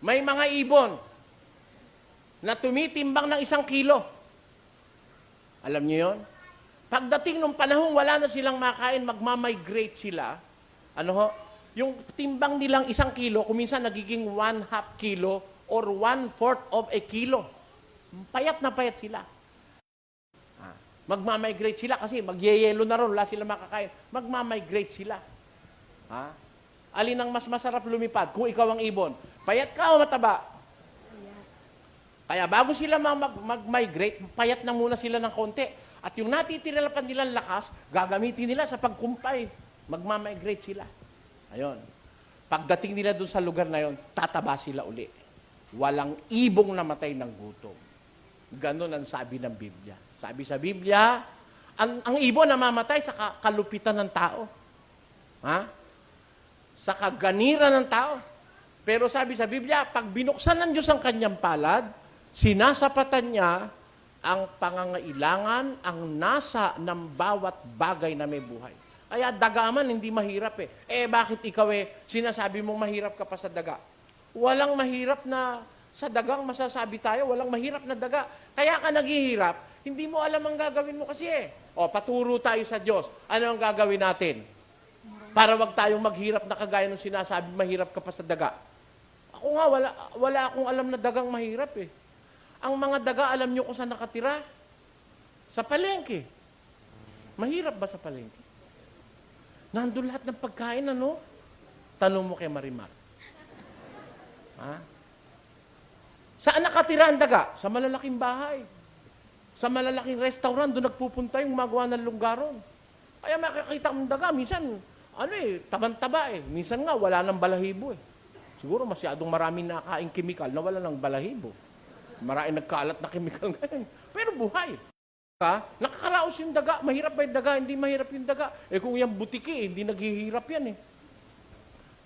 May mga ibon na tumitimbang ng 1 kilo. Alam niyo yon? Pagdating ng panahon, wala na silang makain, magmamigrate sila. Ano ho? Yung timbang nilang 1 kilo, kuminsan nagiging 1/2 kilo or 1/4 of a kilo. Payat na payat sila. Magmamigrate sila kasi magyeyelo na ron, wala sila makakain. Magmamigrate sila. Ha? Alin ang mas masarap lumipad? Kung ikaw ang ibon, payat ka o mataba? Kaya bago sila mag-migrate, payat na muna sila ng konti. At yung natitira pa nilang lakas, gagamitin nila sa pagkumpay. Magmamigrate sila. Ayun. Pagdating nila doon sa lugar na yon, tataba sila uli. Walang ibong namatay ng gutom. Ganon ang sabi ng Biblia. Sabi sa Biblia, ang ibon namamatay sa kalupitan ng tao. Ha? Sa kaganiran ng tao. Pero sabi sa Biblia, pag binuksan ng Diyos ang kanyang palad, sinasapatan niya ang pangangailangan, ang nasa ng bawat bagay na may buhay. Kaya dagaman, hindi mahirap eh. Bakit ikaw sinasabi mong mahirap ka pa sa daga? Walang mahirap na sa dagang masasabi tayo, walang mahirap na daga. Kaya ka naghihirap, hindi mo alam ang gagawin mo kasi paturo tayo sa Diyos. Ano ang gagawin natin? Para wag tayong maghirap na kagaya ng sinasabi, mahirap ka pa sa daga. Ako nga, wala akong alam na dagang mahirap eh. Ang mga daga, alam nyo kung saan nakatira? Sa palengke. Mahirap ba sa palengke? Nandun lahat ng pagkain, ano? Tanong mo kay Marimar. Ha? Saan nakatira ang daga? Sa malalaking bahay. Sa malalaking restaurant, doon nagpupunta yung magawa ng lunggaron. Kaya makikita mong daga, minsan, taban-taba eh. Minsan nga, wala nang balahibo eh. Siguro masyadong maraming nakaing kemikal na wala nang balahibo. Maraming nagkalat na kemikal ngayon. Pero buhay. Nakakaraos yung daga. Mahirap ba yung daga? Hindi mahirap yung daga. Eh kung yung butiki, hindi naghihirap yan eh.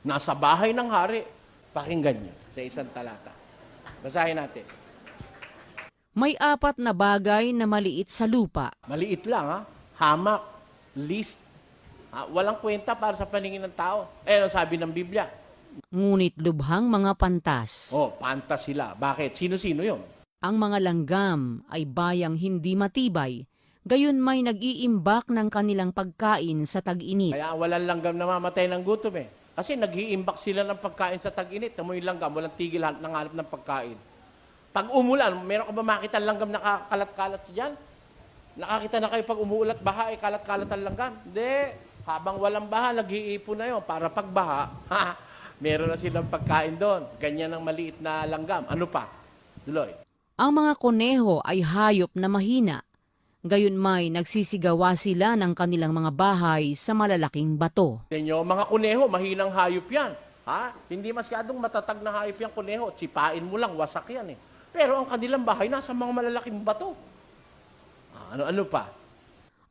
Nasa bahay ng hari. Pakinggan nyo sa isang talata. Basahin natin. May 4 na bagay na maliit sa lupa. Maliit lang ha. Hamak, list. Walang kwenta para sa paningin ng tao. Ano sabi ng Biblia? Ngunit lubhang mga pantas. Pantas sila. Bakit? Sino-sino yon? Ang mga langgam ay bayang hindi matibay, gayon may nag-iimbak ng kanilang pagkain sa tag-init. Kaya walang langgam na mamatay ng gutom eh. Kasi nag-iimbak sila ng pagkain sa tag-init. Amoy langgam, walang tigil ng hanap ng pagkain. Pag umulan, meron ka ba makita langgam nakakalat-kalat dyan? Nakakita na kayo pag umuulat baha, kalat-kalat ang langgam? Hindi. Habang walang baha, nag-iipon na yun. Para pag baha, meron na silang pagkain doon. Ganyan ang maliit na langgam. Ano pa? Duloy. Ang mga kuneho ay hayop na mahina. Gayon may nagsisigawa sila ng kanilang mga bahay sa malalaking bato. Inyo, mga kuneho, mahinang hayop yan. Hindi masyadong matatag na hayop yung kuneho. Sipain mo lang, wasak yan eh. Pero ang kanilang bahay nasa mga malalaking bato. Ano pa?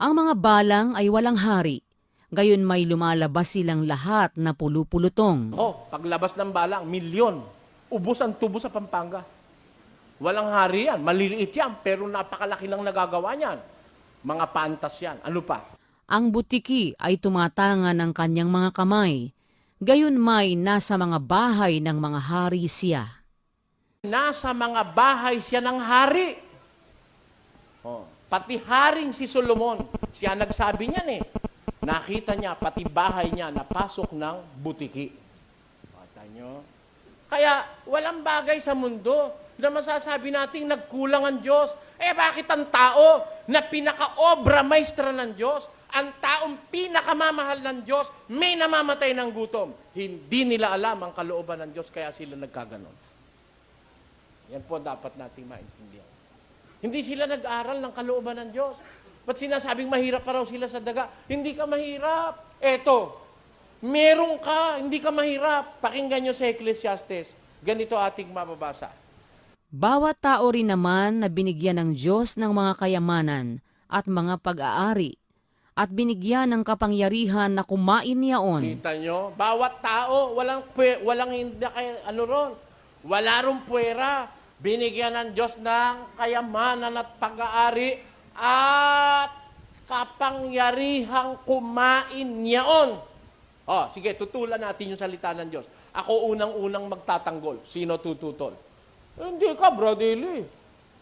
Ang mga balang ay walang hari. Gayon may lumalabas silang lahat na pulupulutong. Paglabas ng balang, milyon. Ubos ang tubo sa Pampanga. Walang hari yan. Maliliit yan, pero napakalaki lang nagagawa niyan. Mga pantas yan. Ano pa? Ang butiki ay tumatanga ng kanyang mga kamay. Gayon may nasa mga bahay ng mga hari siya. Nasa mga bahay siya ng hari. Pati haring si Solomon, siya nagsabi niyan eh. Nakita niya, pati bahay niya, napasok ng butiki. Kata nyo? Kaya, walang bagay sa mundo na masasabi natin nagkulang ang Diyos. Bakit ang tao na pinaka-obra maestra ng Diyos, ang taong pinakamamahal ng Diyos, may namamatay ng gutom? Hindi nila alam ang kalooban ng Diyos, kaya sila nagkaganon. Yan po dapat nating maintindihan. Hindi sila nag-aral ng kalooban ng Diyos. Ba't sinasabing mahirap pa raw sila sa daga? Hindi ka mahirap. Eto, meron ka, hindi ka mahirap. Pakinggan nyo sa Ecclesiastes. Ganito ating mababasa. Bawat tao rin naman na binigyan ng Diyos ng mga kayamanan at mga pag-aari at binigyan ng kapangyarihan na kumain niyaon. Kita nyo? Bawat tao, walang hindi wala ron puwera. Binigyan ng Diyos ng kayamanan at pag-aari at kapangyarihang kumain niyaon. Sige, tutulan natin yung salita ng Diyos. Ako unang-unang magtatanggol. Sino tututol? Hindi ka, Bradley.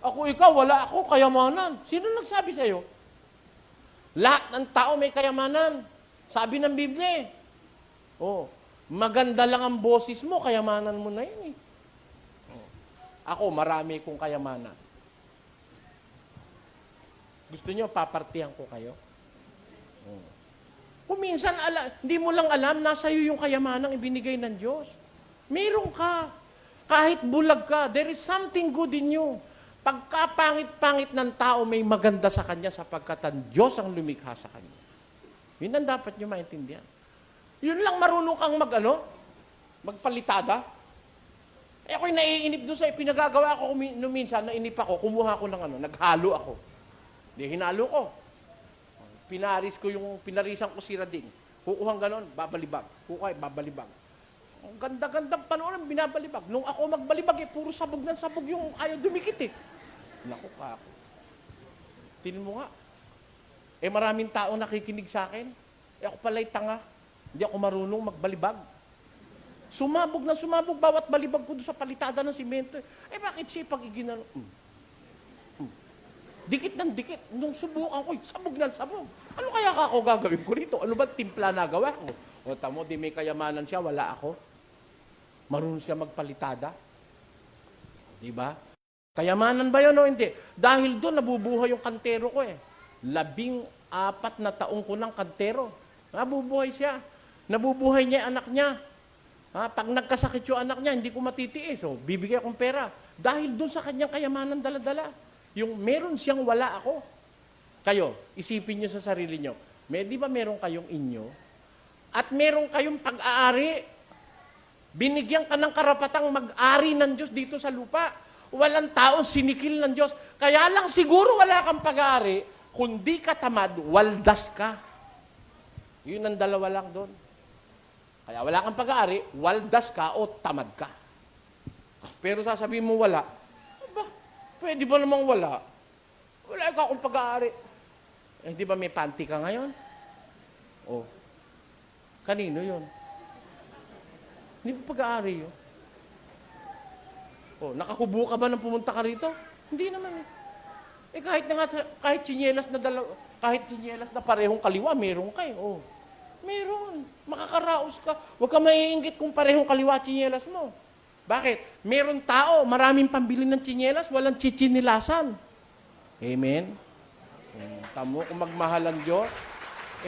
Ikaw, wala ako kayamanan. Sino nagsabi sa'yo? Lahat ng tao may kayamanan. Sabi ng Biblia eh. Maganda lang ang boses mo, kayamanan mo na yun eh. Ako, marami kong kayamanan. Gusto niyo, papartihan ko kayo? Kung minsan, hindi mo lang alam, nasa iyo yung kayamanang ibinigay ng Diyos. Meron ka. Kahit bulag ka, there is something good in you. Pagka pangit-pangit ng tao, may maganda sa kanya sapagkat ang Diyos ang lumikha sa kanya. Yun ang dapat niyo maintindihan. Yun lang marunong kang magpalitada. Ako'y naiinip doon sa pinagagawa ko minsan, nainip ako, kumuha ko ng naghalo ako. Hinalo ko. Pinarisan ko si Rading. Kukuhang ganon, babalibag. Babalibag. Ang ganda-gandang panoorin, binabalibag. Nung ako magbalibag, puro sabog ng sabog yung ayaw dumikit eh. Naku ka ako. Tingnan mo nga. Maraming tao nakikinig sa akin. Ako pala'y tanga. Hindi ako marunong magbalibag. Sumabog na sumabog, bawat balibag ko doon sa palitada ng simento. Bakit siya pag-iginano? Dikit ng dikit. Nung subukan ko, sabog ng sabog. Ano kaya ako gagawin ko rito? Ano ba timpla na gawa ko? Tamo, di may kayamanan siya, wala ako. Marunong siya magpalitada. Di ba? Kayamanan ba yun o hindi? Dahil doon, nabubuhay yung kantero ko eh. 4 na taong ko ng kantero. Nabubuhay siya. Nabubuhay niya yung anak niya. Pag nagkasakit yung anak niya, hindi ko matitiis. So, bibigyan akong pera. Dahil dun sa kanyang kayamanan dala-dala. Yung meron siyang wala ako. Kayo, isipin niyo sa sarili niyo. Di ba meron kayong inyo? At meron kayong pag-aari. Binigyan ka ng karapatang mag-ari ng Diyos dito sa lupa. Walang taong sinikil ng Diyos. Kaya lang siguro wala kang pag-aari, kundi ka tamad, waldas ka. Yun ang dalawa lang doon. Kaya wala kang pag-aari, waldas ka o tamad ka. Pero sasabihin mo wala, aba, pwede ba namang wala? Wala ka akong pag-aari. Di ba may panty ka ngayon? Oh. Kanino yun? Hindi mo pag-aari yun. Oh, nakahubo ka ba nang pumunta ka rito? Hindi naman eh. Kahit na nga, kahit tsinelas na parehong kaliwa, meron ka eh. Oh. Meron. Makakaraos ka. Huwag ka maiinggit kung parehong kaliwa tsinelas mo. Bakit? Meron tao, maraming pambili ng tsinelas, walang chichinilasan. Amen? Tamo kung magmahal ang Diyos.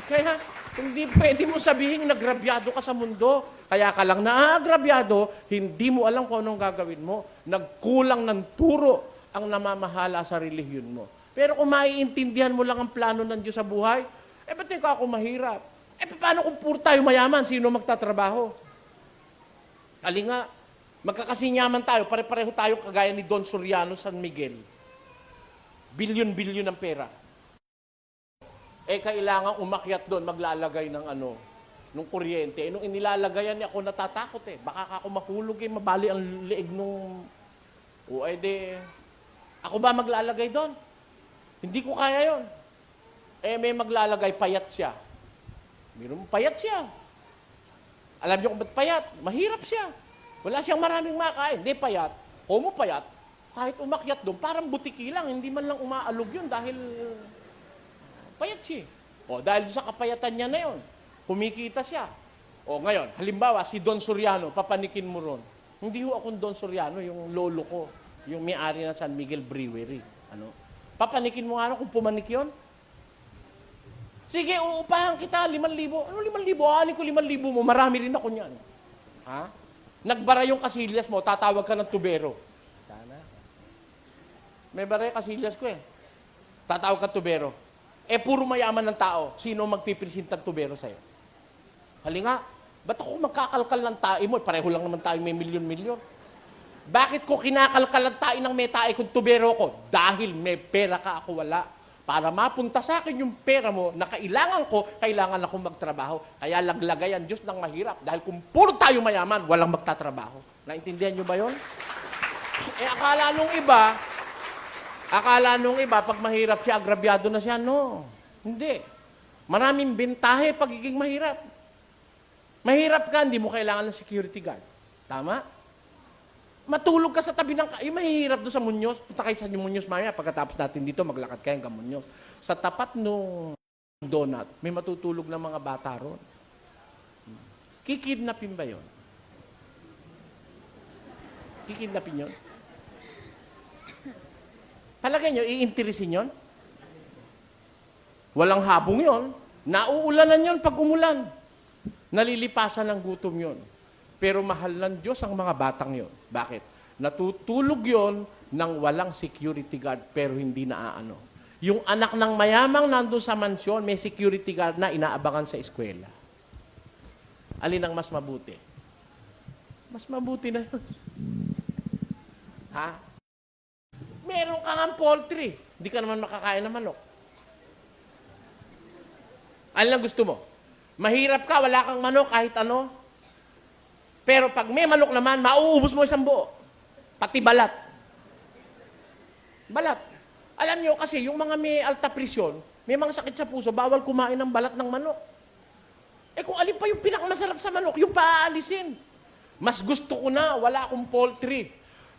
Kaya, hindi pwede mo sabihin nagrabyado ka sa mundo. Kaya ka lang naagrabyado, hindi mo alam kung anong gagawin mo. Nagkulang ng turo ang namamahala sa relihiyon mo. Pero kung maiintindihan mo lang ang plano ng Diyos sa buhay, ba't ikaw ako mahirap? Paano kung puro tayo mayaman? Sino magtatrabaho? Ali nga, magkakasinyaman tayo, pare-pareho tayo kagaya ni Don Soriano San Miguel. Bilyon-bilyon ng pera. Kailangan umakyat doon, maglalagay ng nung kuryente. Nung inilalagayan niya, ako natatakot eh. Baka ako mahulog eh, mabali ang leeg nung... ako ba maglalagay doon? Hindi ko kaya yon. May maglalagay, payat siya. Meron payat siya. Alam niyo kung ba't payat? Mahirap siya. Wala siyang maraming makain. Hindi payat. Homo payat. Kahit umakyat doon, parang butiki lang. Hindi man lang umaalog yun dahil payat siya. Dahil sa kapayatan niya na yun, kumikita siya. Ngayon, halimbawa, si Don Soriano, papanikin mo ron. Hindi ho akong Don Soriano, yung lolo ko, yung may-ari ng San Miguel Brewery. Papanikin mo nga kung pumanik yun? Sige, uupahan kita, 5,000. Ano 5,000? Ani ko 5,000 mo, marami rin ako niyan. Nagbara yung kasilyas mo, tatawag ka ng tubero. Sana. May bara yung kasilyas ko eh. Tatawag ka tubero. Puro mayaman ng tao. Sino magpipresent ng tubero sa'yo? Hali nga, ba't ako magkakalkal ng tae mo? Pareho lang naman tayo may milyon-milyon. Bakit ko kinakalkal ang tae ng may tae kung tubero ko? Dahil may pera ka, ako wala. Para mapunta sa akin yung pera mo na kailangan ko, kailangan akong magtrabaho. Kaya laglagay ang Diyos ng mahirap. Dahil kung puro tayo mayaman, walang magtatrabaho. Naintindihan nyo ba yun? Akala nung iba, pag mahirap siya, agrabyado na siya. No, hindi. Maraming bentahe pagiging mahirap. Mahirap ka, hindi mo kailangan ng security guard. Tama? Matulog ka sa tabi ng... Yung mahihirap doon sa Muñoz, punta kayo sa Muñoz maya, pagkatapos natin dito, maglakad kayo hanggang Muñoz. Sa tapat nung donut, may matutulog ng mga bata ron. Kikidnapin ba yun? Kikidnapin yun? Palagay nyo, iinteresin yun? Walang habong yun. Nauulanan yun pag umulan. Nalilipasan ng gutom yun. Pero mahal ng Diyos ang mga batang yon. Bakit? Natutulog yon ng walang security guard pero hindi naaano. Yung anak ng mayamang nandun sa mansyon, may security guard na inaabangan sa eskwela. Alin ang mas mabuti? Mas mabuti na yun. Meron ka ng poultry. Hindi ka naman makakain ng manok. Alin ang gusto mo? Mahirap ka, wala kang manok kahit ano. Pero pag may manok naman, mauubos mo isang buo. Pati balat. Balat. Alam nyo kasi, yung mga may alta presyon, may mga sakit sa puso, bawal kumain ng balat ng manok. Kung alin pa yung pinakamasarap sa manok, yung paaalisin. Mas gusto ko na, wala akong poultry.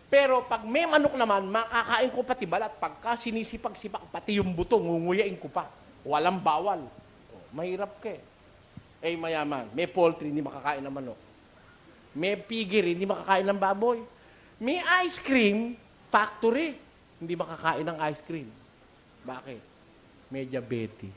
Pero pag may manok naman, makakain ko pati balat. Pagka sinisipag-sipak, pati yung buto, ngunguyain ko pa. Walang bawal. Mahirap ka eh. Mayaman. May poultry, hindi makakain ng manok. May piggery, hindi makakain ng baboy. May ice cream factory, hindi makakain ng ice cream. Bakit? May diabetes.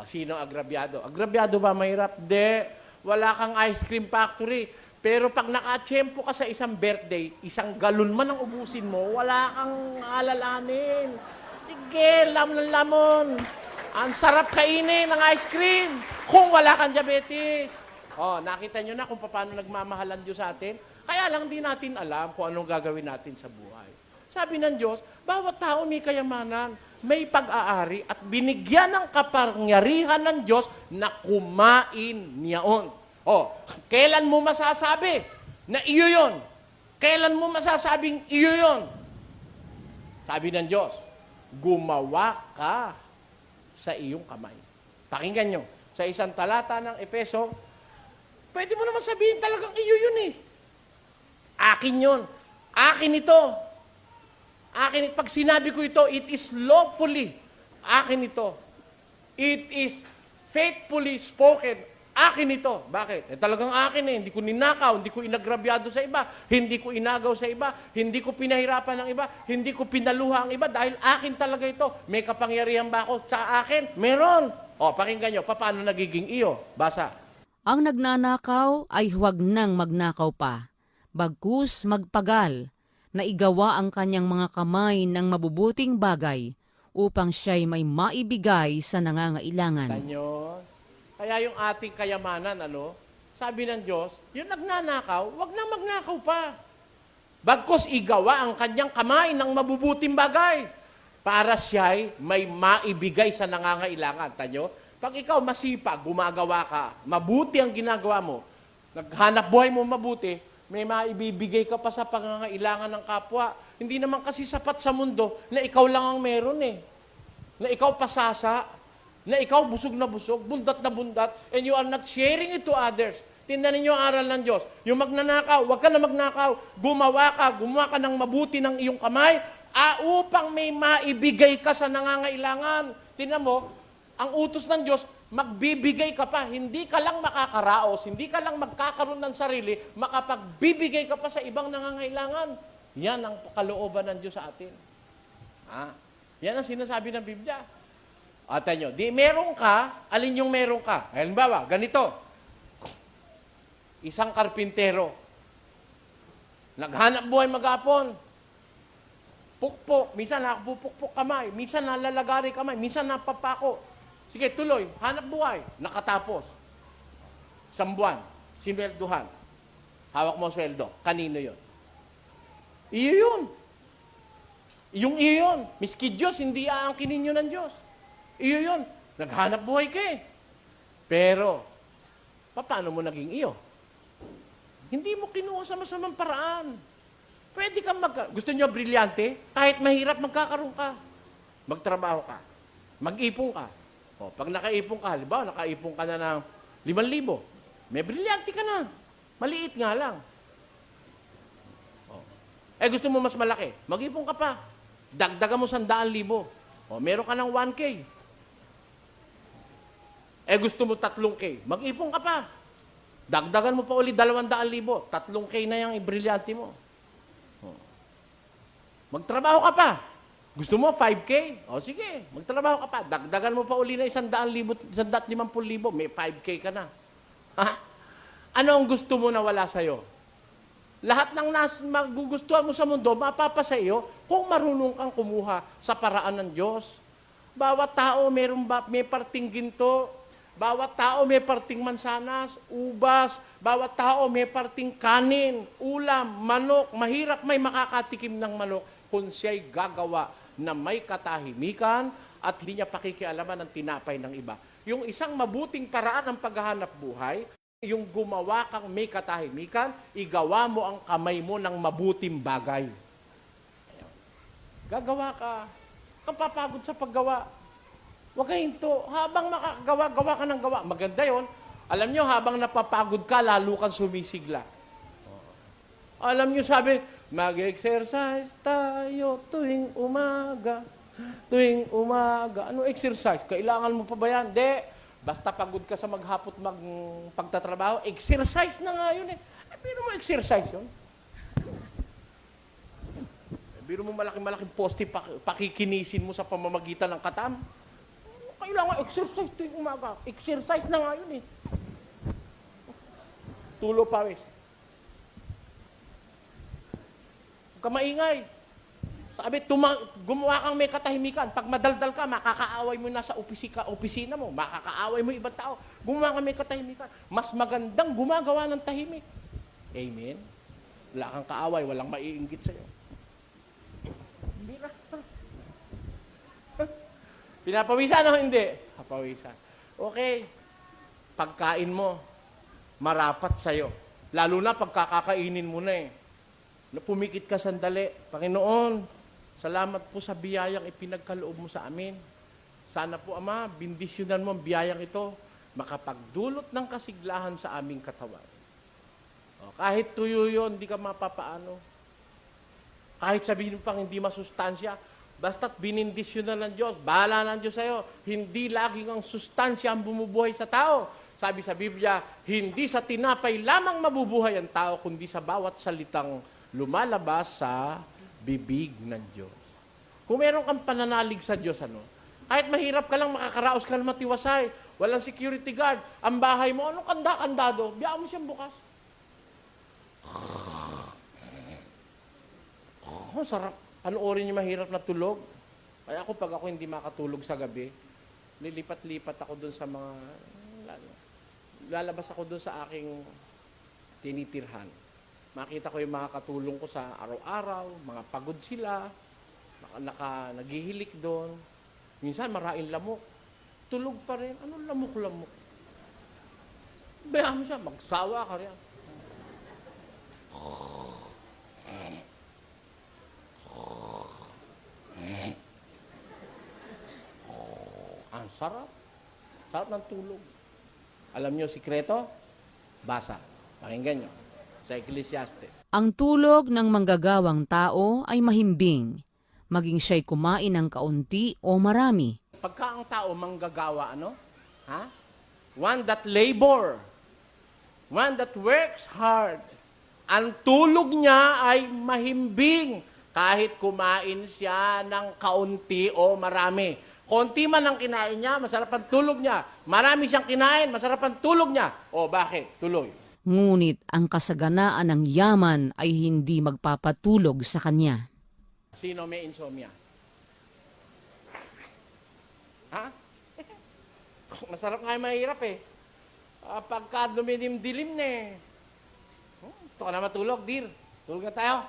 Sino agrabyado? Agrabyado ba mahirap? De, wala kang ice cream factory. Pero pag nakatsyempo ka sa isang birthday, isang galon man ang ubusin mo, wala kang alalanin. Sige, lamon ng lamon. Ang sarap kainin ng ice cream kung wala kang diabetes. Nakita nyo na kung paano nagmamahalan Diyos sa atin? Kaya lang di natin alam kung anong gagawin natin sa buhay. Sabi ng Diyos, bawat tao may kayamanan, may pag-aari at binigyan ng kapangyarihan ng Diyos na kumain niyaon. Kailan mo masasabi na iyo yon? Kailan mo masasabing iyo yon? Sabi ng Diyos, gumawa ka sa iyong kamay. Pakinggan nyo, sa isang talata ng Efeso, pwede mo naman sabihin talagang iyo yun eh. Akin yun. Akin ito. Akin, pag sinabi ko ito, it is lawfully. Akin ito. It is faithfully spoken. Akin ito. Bakit? Talagang akin eh. Hindi ko ninakaw, hindi ko inagrabyado sa iba, hindi ko inagaw sa iba, hindi ko pinahirapan ng iba, hindi ko pinaluha ang iba dahil akin talaga ito. May kapangyarihan ba ako sa akin? Meron. Pakinggan nyo, paano nagiging iyo? Basa. Ang nagnanakaw ay huwag nang magnakaw pa, bagkus magpagal, na igawa ang kanyang mga kamay ng mabubuting bagay upang siya'y may maibigay sa nangangailangan. Tanyo, kaya yung ating kayamanan, sabi ng Diyos, yung nagnanakaw, wag na magnakaw pa. Bagkus igawa ang kanyang kamay ng mabubuting bagay para siya'y may maibigay sa nangangailangan. Tanyo, pag ikaw masipag, gumagawa ka, mabuti ang ginagawa mo, naghanap buhay mo mabuti, may maibibigay ka pa sa pangangailangan ng kapwa. Hindi naman kasi sapat sa mundo na ikaw lang ang meron eh. Na ikaw pasasa, na ikaw busog na busog, bundat na bundat, and you are not sharing it to others. Tingnan ninyo ang aral ng Diyos. Yung magnanakaw, huwag ka na magnakaw. Gumawa ka ng mabuti ng iyong kamay, upang may maibigay ka sa nangangailangan. Tingnan mo, ang utos ng Diyos, magbibigay ka pa. Hindi ka lang makakaraos, hindi ka lang magkakaroon ng sarili, makapagbibigay ka pa sa ibang nangangailangan. Yan ang kalooban ng Diyos sa atin. Yan ang sinasabi ng Biblia. Atan nyo, di meron ka, alin yung meron ka? Halimbawa, ganito. Isang karpintero, naghanap buhay maghapon, pukpok, minsan nakapupukpok kamay, minsan nalalagari kamay, minsan napapako. Sige, tuloy, hanap buhay, nakatapos. 1 buwan, sinwelduhan. Hawak mo ang sweldo, kanino yon? Iyo yun. Yung iyo yun. Miski Diyos, hindi aangkinin nyo ng Diyos. Iyo yun. Naghanap buhay ka eh. Pero, paano mo naging iyo? Hindi mo kinuha sa masamang paraan. Pwede kang gusto nyo brilyante? Kahit mahirap, magkakaroon ka. Magtrabaho ka. Mag-ipon ka. Pag nakaipon ka, halimbawa, nakaipon ka na ng 5,000, may brilyante ka na. Maliit nga lang. Gusto mo mas malaki, mag-ipon ka pa. Dagdagan mo 100,000. Meron ka ng 1K. Gusto mo 3K, mag-ipon ka pa. Dagdagan mo pa ulit 200,000. 3K na yung brilyante mo. Magtrabaho ka pa. Gusto mo 5K? Sige, magtrabaho ka pa. Dagdagan mo pa uli na 150,000, may 5K ka na. Ano ang gusto mo na wala sa'yo? Lahat ng magugustuhan mo sa mundo, mapapa sa iyo kung marunong kang kumuha sa paraan ng Diyos. Bawat tao may parting ginto. Bawat tao may parting mansanas, ubas. Bawat tao may parting kanin, ulam, manok. Mahirap may makakatikim ng manok kung siya'y gagawa na may katahimikan at hindi niya pakikialaman ng tinapay ng iba. Yung isang mabuting paraan ng paghahanap buhay, yung gumawa kang may katahimikan, igawa mo ang kamay mo ng mabuting bagay. Gagawa ka. Kang papagod sa paggawa. Huwag kayo hinto. Habang makagawa ka ng gawa. Maganda yon. Alam nyo, habang napapagod ka, lalo kang sumisigla. Alam nyo, sabi, mag-exercise tayo tuwing umaga. Tuwing umaga. Ano exercise? Kailangan mo pa ba yan? Hindi. Basta pagod ka sa maghapot pagtatrabaho, exercise na nga yun eh. Biro mo exercise yun. Biro mo malaking poste, pakikinisin mo sa pamamagitan ng katam. Kailangan exercise tuwing umaga. Exercise na nga yun eh. Tulo pawis. Huwag ka maingay. Sabi, gumawa kang may katahimikan. Pag madaldal ka, makakaaway mo na sa opisina mo. Makakaaway mo ibang tao. Gumawa kang may katahimikan. Mas magandang gumagawa ng tahimik. Amen? Wala kang kaaway, walang maiinggit sa'yo. Bira. Pinapawisan o hindi? Papawisan. Okay. Pagkain mo, marapat sa'yo. Lalo na pagkakakainin mo na eh. Pumikit ka sandali. Panginoon, salamat po sa biyayang ipinagkaloob mo sa amin. Sana po, Ama, bindisyonan mo ang biyayang ito, makapagdulot ng kasiglahan sa aming katawan. O, kahit tuyo yun, hindi ka mapapaano. Kahit sabihin pang hindi masustansya, basta't binindisyonan ng Diyos, bahala ng Diyos sa'yo. Hindi laging ang sustansya ang bumubuhay sa tao. Sabi sa Biblia, hindi sa tinapay lamang mabubuhay ang tao, kundi sa bawat salitang lumalabas sa bibig ng Diyos. Kung meron kang pananalig sa Diyos, kahit mahirap ka lang, makakaraos ka ng matiwasay, walang security guard, ang bahay mo, anong kanda-kandado, biyaan mo siyang bukas. Oh, sarap. Panoorin niyo mahirap na tulog. Kaya ako, pag ako hindi makatulog sa gabi, lilipat-lipat ako doon sa mga, lalabas ako doon sa aking tinitirhan. Makita ko yung mga katulong ko sa araw-araw, mga pagod sila, naghihilik doon. Minsan maraing lamok. Tulog pa rin. Anong lamok-lamok? Bayaan mo siya, magsawa ka rin. Ang sarap. Sarap ng tulog. Alam niyo, sikreto? Basa. Pakinggan niyo. Sa Ecclesiastes. Ang tulog ng manggagawang tao ay mahimbing, maging siya'y kumain ng kaunti o marami. Pagka ang tao manggagawa, Ha? One that labor. One that works hard. Ang tulog niya ay mahimbing kahit kumain siya ng kaunti o marami. Konti man ang kinain niya, masarap ang tulog niya. Marami siyang kinain, masarap ang tulog niya. O bakit? Tuloy. Ngunit ang kasaganaan ng yaman ay hindi magpapatulog sa kanya. Sino may insomnia? Ha? Masarap nga yung mahirap eh. Pagka dumidim-dilim na eh. Ito ka na matulog, dear. Tulog na tayo.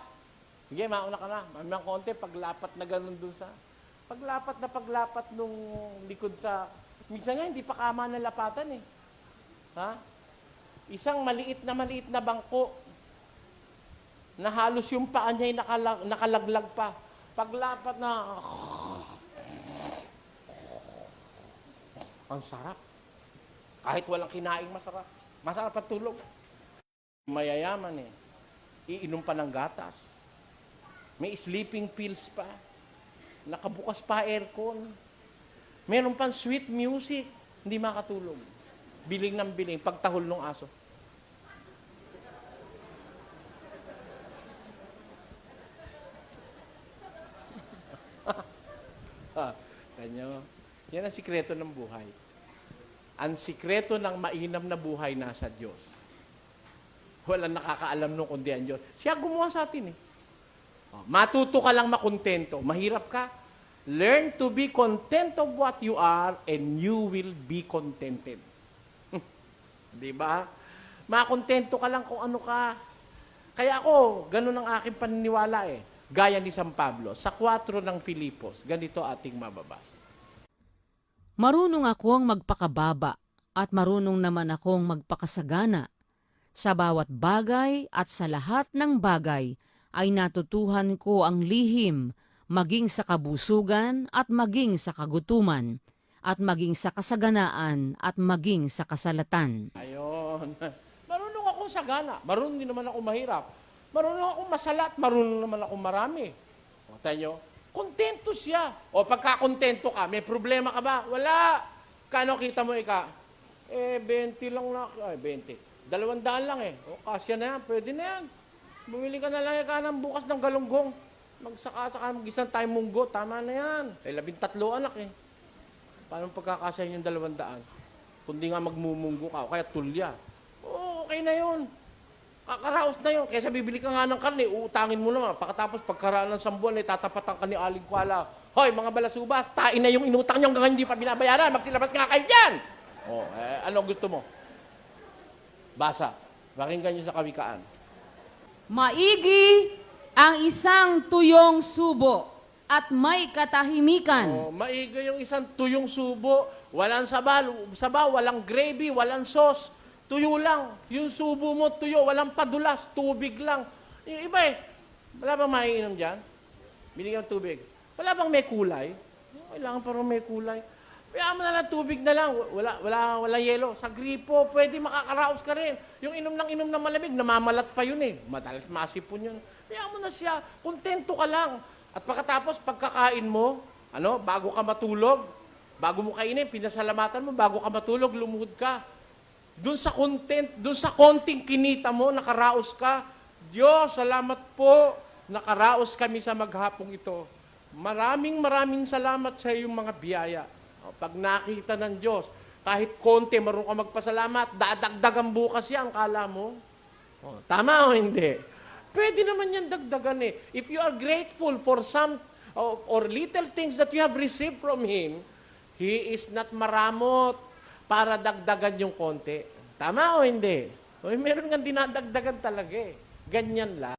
Sige, mauna ka na. Mamang konti, paglapat na ganun dun sa... Paglapat nung likod sa... Minsan nga, hindi pa kama na lapatan eh. Ha? Isang maliit na bangko na halos yung paa niya ay nakalaglag pa. Paglapat na... Ang sarap. Kahit walang kinaing masarap. Masarap at tulog. Mayayaman eh. Iinom pa ng gatas. May sleeping pills pa. Nakabukas pa aircon. Meron pang sweet music. Hindi makatulog. Biling ng biling. Pagtahol ng aso. Kanyo. Yan ang sikreto ng buhay. Ang sikreto ng mainam na buhay nasa Diyos. Walang nakakaalam nung kundi ang Diyos. Siya gumawa sa atin eh. Matuto ka lang makontento. Mahirap ka. Learn to be content of what you are and you will be contented. Di ba? Makontento ka lang kung ano ka. Kaya ako, ganun ang aking paniniwala eh. Gaya ni San Pablo, sa 4 ng Filipos, ganito ating mababasa. Marunong akong magpakababa at marunong naman akong magpakasagana. Sa bawat bagay at sa lahat ng bagay ay natutuhan ko ang lihim, maging sa kabusugan at maging sa kagutuman, at maging sa kasaganaan at maging sa kasalatan. Ayon. Marunong akong sagana. Marunong din naman ako mahirap. Marunong akong masalat. Marunong naman akong marami. O, tayo, kontento siya. O, pagka-kontento ka, may problema ka ba? Wala. Kano kita mo, Ika? 20 lang na. 20. 200 lang eh. O, kasya na yan. Pwede na yan. Bumili ka na lang Ika ng bukas ng galunggong. Magsaka-saka, mag-isang tayo munggo. Tama na yan. 13 anak eh. Paano pagkakasahin yung 200? Kundi nga magmumunggo ka o kaya tulya. Oo, okay na yun. Kakaraos na yun. Kaysa bibili ka nga ng karne, uutangin mo naman. Pagkatapos, pagkaraan ng 1 buwan, tatapatan ka ni Aling Kuala. Hoy, mga balasubas, tain na yung inutang nyo hanggang hindi pa binabayaran. Magsilabas nga kayo dyan! Ano gusto mo? Basa. Pakinggan nyo sa kawikaan. Maigi ang isang tuyong subo at may katahimikan. Maiga yung isang tuyong subo. Walang sabaw, walang gravy, walang sauce. Tuyo lang. Yung subo mo, tuyo. Walang padulas. Tubig lang. Yung iba wala bang maiinom dyan? Binigyan ng tubig. Wala bang may kulay? Kailangan parang may kulay. Kaya mo na lang, tubig na lang. Wala yelo. Sa gripo, pwede makakaraos ka rin. Yung inom ng malamig, namamalat pa yun Madalas masipon yun. Kaya mo na siya. Kontento ka lang. At pagkatapos, pagkakain mo, bago ka matulog, bago mo kainin, pinasalamatan mo, bago ka matulog, lumuhod ka. Doon sa content, doon sa konting kinita mo, nakaraos ka. Diyos, salamat po. Nakaraos kami sa maghapong ito. Maraming salamat sa iyong mga biyaya. Pag nakita ng Diyos, kahit konti, marunong ka magpasalamat, dadagdagan bukas yan, kala mo. Tama o hindi? Pwede naman yan dagdagan If you are grateful for some or little things that you have received from Him, He is not maramot para dagdagan yung konti. Tama o hindi? Meron nga dinadagdagan talaga Ganyan lang.